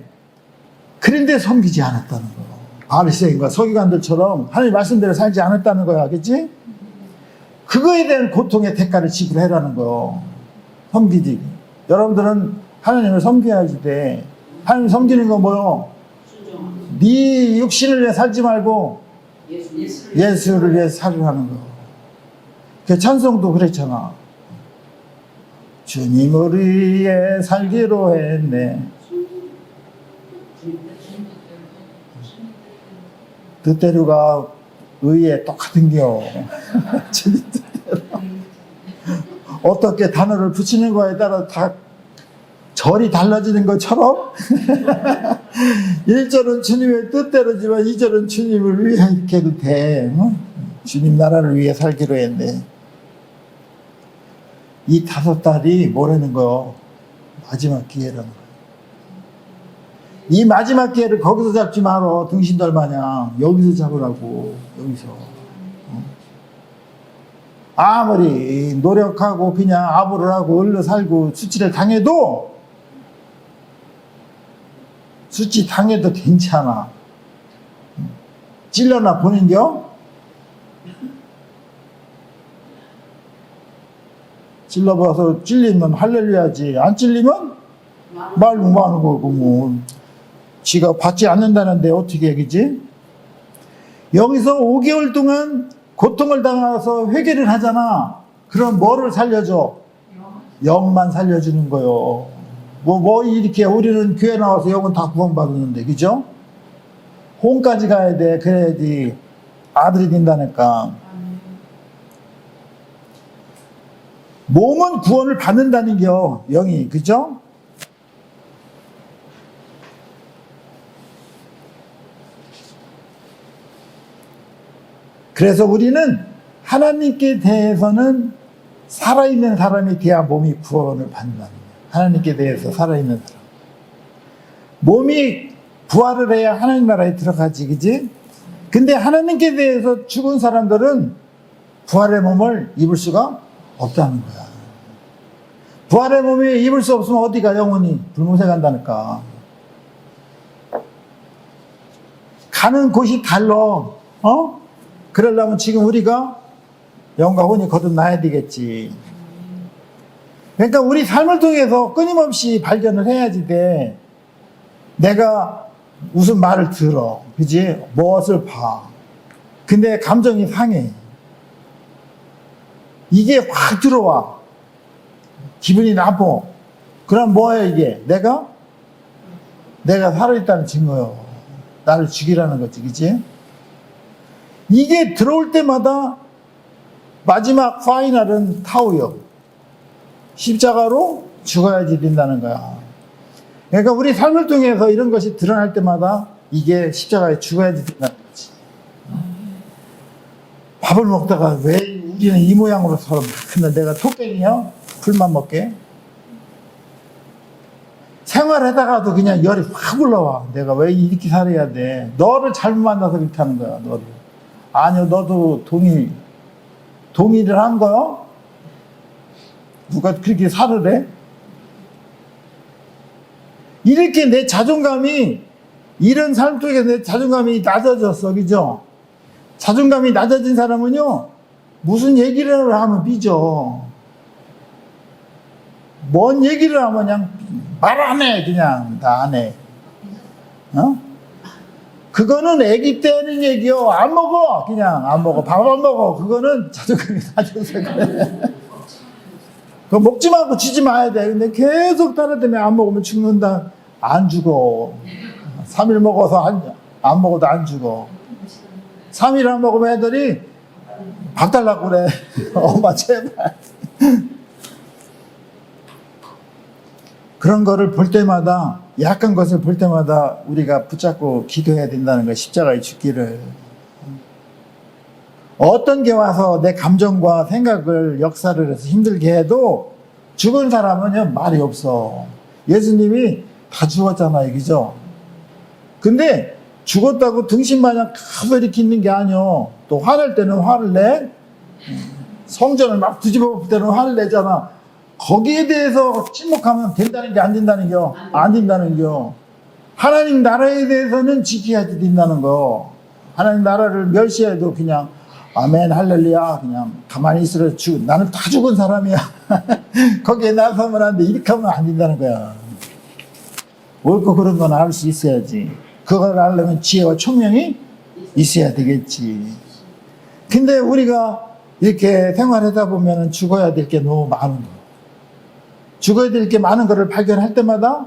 그런데 섬기지 않았다는 거. 바리새인과 서기관들처럼 하나님 말씀대로 살지 않았다는 거야, 그렇지? 그거에 대한 고통의 대가를 지불하라는 거. 섬기지. 여러분들은 하나님을 섬겨야지 돼. 하나님 섬기는 거 뭐요? 네 육신을 위해 살지 말고 예수를 위해 살으라는 거. 그 찬송도 그랬잖아. 주님을 위해 살기로 했네. 뜻대로가 의에 똑같은겨. 주님 뜻대로. 어떻게 단어를 붙이는 거에 따라 다 절이 달라지는 것처럼 1절은 주님의 뜻대로지만 2절은 주님을 위해 이렇게 해도 돼. 주님 나라를 위해 살기로 했네. 이 5달이 뭐라는 거요? 마지막 기회라는 거예요. 이 마지막 기회를 거기서 잡지 말어. 등신들 마냥 여기서 잡으라고. 여기서. 아무리 노력하고 그냥 아부를 하고 얼려 살고 수치를 당해도 수치 당해도 괜찮아. 찔러나 보는겨? 찔러봐서 찔리면 할렐루야지. 안 찔리면 말도 많은 거고, 뭐. 지가 받지 않는다는데 어떻게 얘기지? 여기서 5개월 동안 고통을 당해서 회개를 하잖아. 그럼 뭐를 살려줘? 영만 살려주는 거요. 뭐 이렇게 우리는 교회 나와서 영은 다 구원받았는데, 그죠? 혼까지 가야 돼. 그래야지 아들이 된다니까. 몸은 구원을 받는다는 겨, 영이. 그죠? 그래서 우리는 하나님께 대해서는 살아있는 사람이 돼야 몸이 구원을 받는다는 거예요. 하나님께 대해서 살아있는 사람. 몸이 부활을 해야 하나님 나라에 들어가지, 그지? 근데 하나님께 대해서 죽은 사람들은 부활의 몸을 입을 수가 없다는 거야. 부활의 몸이 입을 수 없으면 어디가 영원히 불못에 간다니까. 가는 곳이 달라. 그러려면 지금 우리가 영과 혼이 거듭나야 되겠지. 그러니까 우리 삶을 통해서 끊임없이 발견을 해야지 돼. 내가 무슨 말을 들어. 그지? 무엇을 봐. 근데 감정이 상해. 이게 확 들어와. 기분이 나빠. 그럼 뭐야 이게? 내가 살아있다는 증거요. 나를 죽이라는 거지. 그지? 이게 들어올 때마다 마지막 파이널은 타오요. 십자가로 죽어야지 된다는 거야. 그러니까 우리 삶을 통해서 이런 것이 드러날 때마다 이게 십자가에 죽어야지 된다는 거지. 밥을 먹다가 왜 우리는 이 모양으로 살아? 근데 내가 토깽이야? 풀만 먹게? 생활하다가도 그냥 열이 확 올라와. 내가 왜 이렇게 살아야 돼? 너를 잘못 만나서 그렇게 하는 거야, 너를. 아니요, 너도 동의를 한 거야? 누가 그렇게 살을 해? 이렇게 내 자존감이, 이런 삶 속에서 내 자존감이 낮아졌어, 그죠? 자존감이 낮아진 사람은요, 무슨 얘기를 하면 삐져. 뭔 얘기를 하면 그냥 말 안 해, 그냥. 다 안 해. 그거는 애기 때 하는 얘기요. 안 먹어. 그냥 안 먹어. 밥 안 먹어. 그거는 자존감이 낮아서 그래. 그거 먹지 말고 쥐지 마야 돼. 근데 계속 따라다니면 안 먹으면 죽는다. 안 죽어. 3일 먹어서 안 먹어도 안 죽어. 3일 안 먹으면 애들이 밥 달라고 그래. 엄마 제발. 그런 거를 볼 때마다, 약한 것을 볼 때마다 우리가 붙잡고 기도해야 된다는 거야. 십자가의 죽기를. 어떤 게 와서 내 감정과 생각을 역사를 해서 힘들게 해도 죽은 사람은 말이 없어. 예수님이 다 죽었잖아요. 그죠? 근데 죽었다고 등신마냥 가서 이렇게 있는 게 아니요. 또 화낼 때는 화를 내. 성전을 막 뒤집어 볼 때는 화를 내잖아. 거기에 대해서 침묵하면 된다는 게 안 된다는 겨. 안 된다는 겨. 하나님 나라에 대해서는 지켜야지 된다는 거. 하나님 나라를 멸시해도 그냥 아멘 할렐루야 그냥 가만히 있으라. 나는 다 죽은 사람이야. 거기에 나서면 안 돼. 이렇게 하면 안 된다는 거야. 옳고 그런 건 알 수 있어야지. 그걸 알려면 지혜와 총명이 있어야 되겠지. 근데 우리가 이렇게 생활하다 보면 죽어야 될 게 너무 많은 거야. 죽어야 될 게 많은 거를 발견할 때마다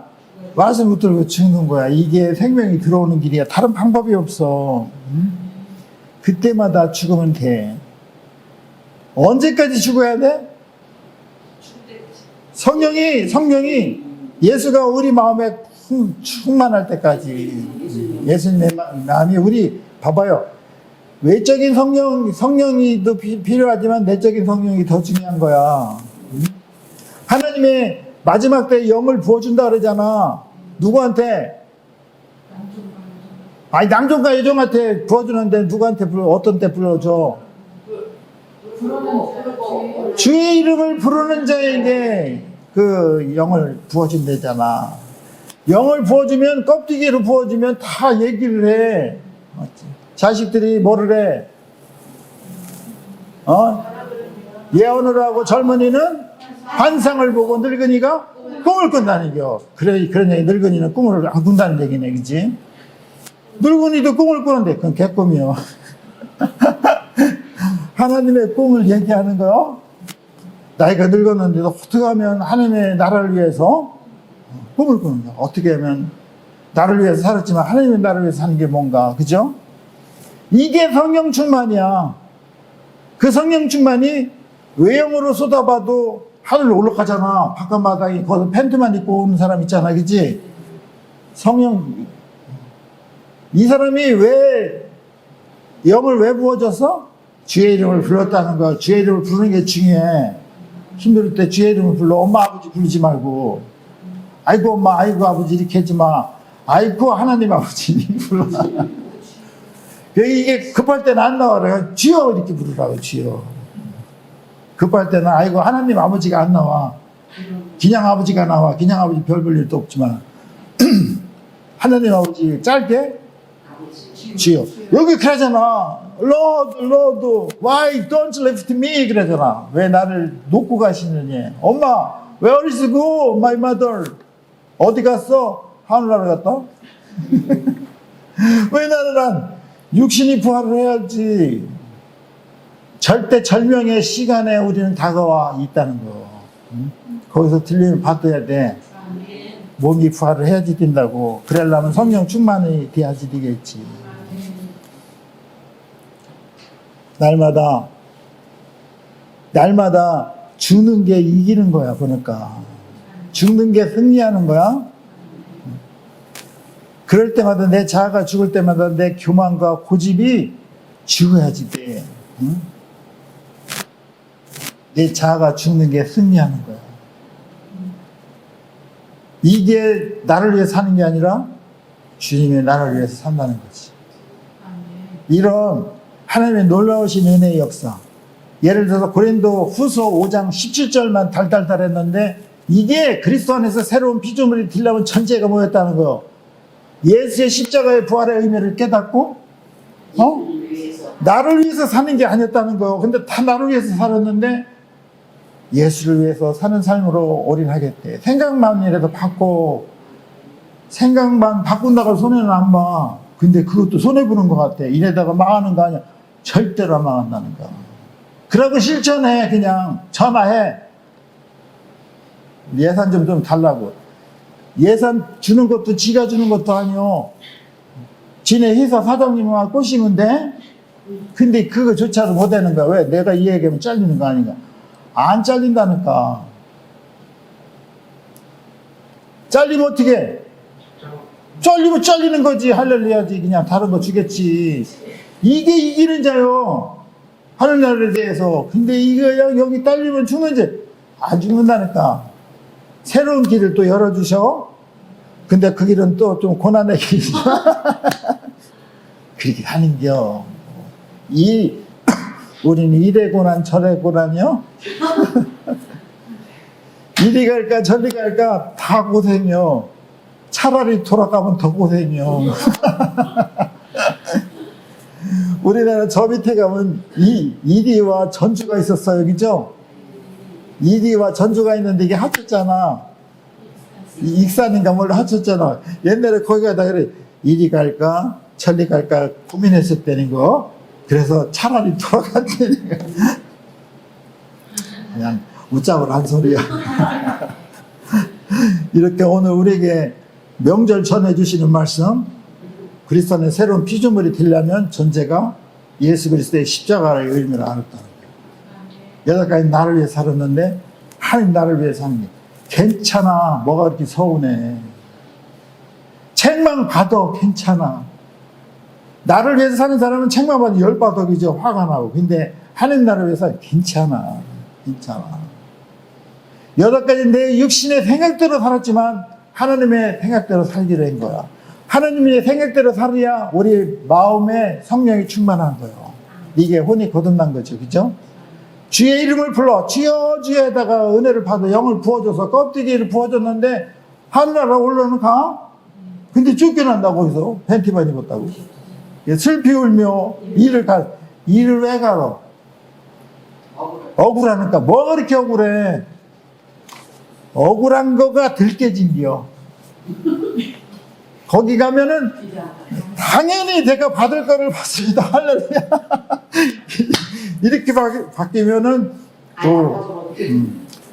말씀 붙들고 죽는 거야. 이게 생명이 들어오는 길이야. 다른 방법이 없어. 그때마다 죽으면 돼. 언제까지 죽어야 돼? 성령이 예수가 우리 마음에 충만할 때까지. 예수님의 마음이 우리 봐봐요. 외적인 성령이도 필요하지만 내적인 성령이 더 중요한 거야. 하나님의 마지막 때 영을 부어준다 그러잖아. 누구한테? 아니 남종과 여종한테 부어주는데 누구한테 어떤 때 불러줘? 주의 이름을 부르는 자에게 그 영을 부어준다잖아. 영을 부어주면, 껍데기를 부어주면 다 얘기를 해. 자식들이 뭐를 해? 예언을 하고 젊은이는 환상을 보고 늙은이가 꿈을 꾼다는 겨. 그래, 그런 얘기, 늙은이는 꿈을 안 꾼다는 얘기네, 그치? 늙은이도 꿈을 꾸는데, 그건 개꿈이요. 하나님의 꿈을 얘기하는 거요. 나이가 늙었는데도 어떻게 하면 하나님의 나라를 위해서 꿈을 꾸는 거야. 어떻게 하면 나를 위해서 살았지만 하나님의 나라를 위해서 사는 게 뭔가, 그죠? 이게 성령 충만이야. 그 성령 충만이 외형으로 쏟아봐도 하늘로 올라가잖아. 바깥마당에 거기서 팬트만 입고 오는 사람 있잖아, 그치? 성령, 이 사람이 왜 영을 왜 부어줘서? 주의 이름을 불렀다는 거야. 주의 이름을 부르는 게 중요해. 힘들 때 주의 이름을 불러. 엄마 아버지 부르지 말고, 아이고 엄마 아이고 아버지 이렇게 하지 마. 아이고 하나님 아버지 이렇게 불러. 이게 급할 때는 안 나와. 주여 이렇게 부르라고. 주여. 급할 때는 아이고 하나님 아버지가 안 나와. 그냥 아버지가 나와. 그냥 아버지 별 볼 일도 없지만 하나님 아버지 짧게 주여. 여기 그러잖아. Lord, Lord, why don't you lift me? 그러잖아. 왜 나를 놓고 가시느냐. 엄마, where is go, my mother? 어디 갔어? 하늘나라 갔다? 왜 나는 안 육신이 부활을 해야지. 절대 절명의 시간에 우리는 다가와 있다는 거. 거기서 들리면 받아야 돼. 몸이 부활을 해야지 된다고. 그러려면 성령 충만이 돼야지 되겠지. 날마다 죽는 게 이기는 거야, 보니까. 죽는 게 승리하는 거야. 그럴 때마다 내 자아가 죽을 때마다 내 교만과 고집이 죽어야지 돼. 응? 내 자아가 죽는 게 승리하는 거야. 이게 나를 위해 사는 게 아니라 주님이 나를 위해서 산다는 거지. 이런 하나님의 놀라우신 은혜의 역사. 예를 들어서 고린도 후서 5장 17절만 달달달 했는데 이게 그리스도 안에서 새로운 피조물이 되려면 전제가 뭐였다는 거예요. 예수의 십자가의 부활의 의미를 깨닫고 나를 위해서 사는 게 아니었다는 거예요. 근데 다 나를 위해서 살았는데 예수를 위해서 사는 삶으로 올인하겠대. 생각만이라도 바꿔. 생각만 바꾼다고 손해는 안 봐. 근데 그것도 손해보는 것 같아. 이래다가 망하는 거 아니야. 절대로 안 망한다는 거야. 그러고 실천해. 그냥 전화해. 예산 좀 달라고. 예산 주는 것도 지가 주는 것도 아니요. 지네 회사 사장님만 꼬시면 돼? 근데 그거조차도 못하는 거야. 왜? 내가 이 얘기하면 잘리는 거 아닌가? 안 잘린다니까. 잘리면 어떻게 해? 잘리면 잘리는 거지. 할렐루야지. 그냥 다른 거 주겠지. 이게 이기는 자요. 하늘나라에 대해서. 근데 이거 여기 딸리면 죽는지 안 죽는다니까. 새로운 길을 또 열어주셔. 근데 그 길은 또 좀 고난의 길이죠. 그렇게 하는겨. 우리는 이래 고난 저래 고난이요. 이리 갈까 저리 갈까 다 고생이요. 차라리 돌아가면 더 고생이요. 우리나라 저 밑에 가면 이리와 전주가 있었어요. 그죠? 이리와 전주가 있는데 이게 합쳤잖아. 익산인가 뭘로 합쳤잖아. 옛날에 거기 가다 그래. 이리 갈까 저리 갈까 고민했을 때는 거. 그래서 차라리 돌아갔다니까. 그냥 웃자고 한 소리야. 이렇게 오늘 우리에게 명절 전해주시는 말씀, 그리스도 안에 새로운 피조물이 되려면 존재가 예수 그리스도의 십자가의 의미를 알았다는 거예요. 여태까지 나를 위해 살았는데 하나님 나를 위해 사는 게 괜찮아. 뭐가 그렇게 서운해. 책망 받아. 괜찮아. 나를 위해서 사는 사람은 책망 받으면 열바닥이죠. 화가 나고. 근데 하나님 나를 위해서 괜찮아. 괜찮아. 여태까지 내 육신의 생각대로 살았지만 하나님의 생각대로 살기로 한 거야. 하나님의 생각대로 살아야 우리 마음에 성령이 충만한 거예요. 이게 혼이 거듭난 거죠. 그죠? 주의 이름을 불러 주여 주여에다가 은혜를 받아 영을 부어줘서 껍데기를 부어줬는데 하늘나라 올라는 가? 근데 쫓겨난다고 해서 팬티만 입었다고. 슬피 울며 일을 왜 가러? 억울하니까. 뭐가 그렇게 억울해? 억울한 거가 들깨진겨. 거기 가면은 당연히 내가 받을 거를 받습니다. 할렐루야. 이렇게 바뀌면은 또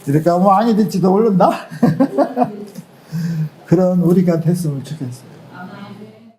이렇게 하면 아니 될지도 모른다. 그런 우리가 됐으면 좋겠어요.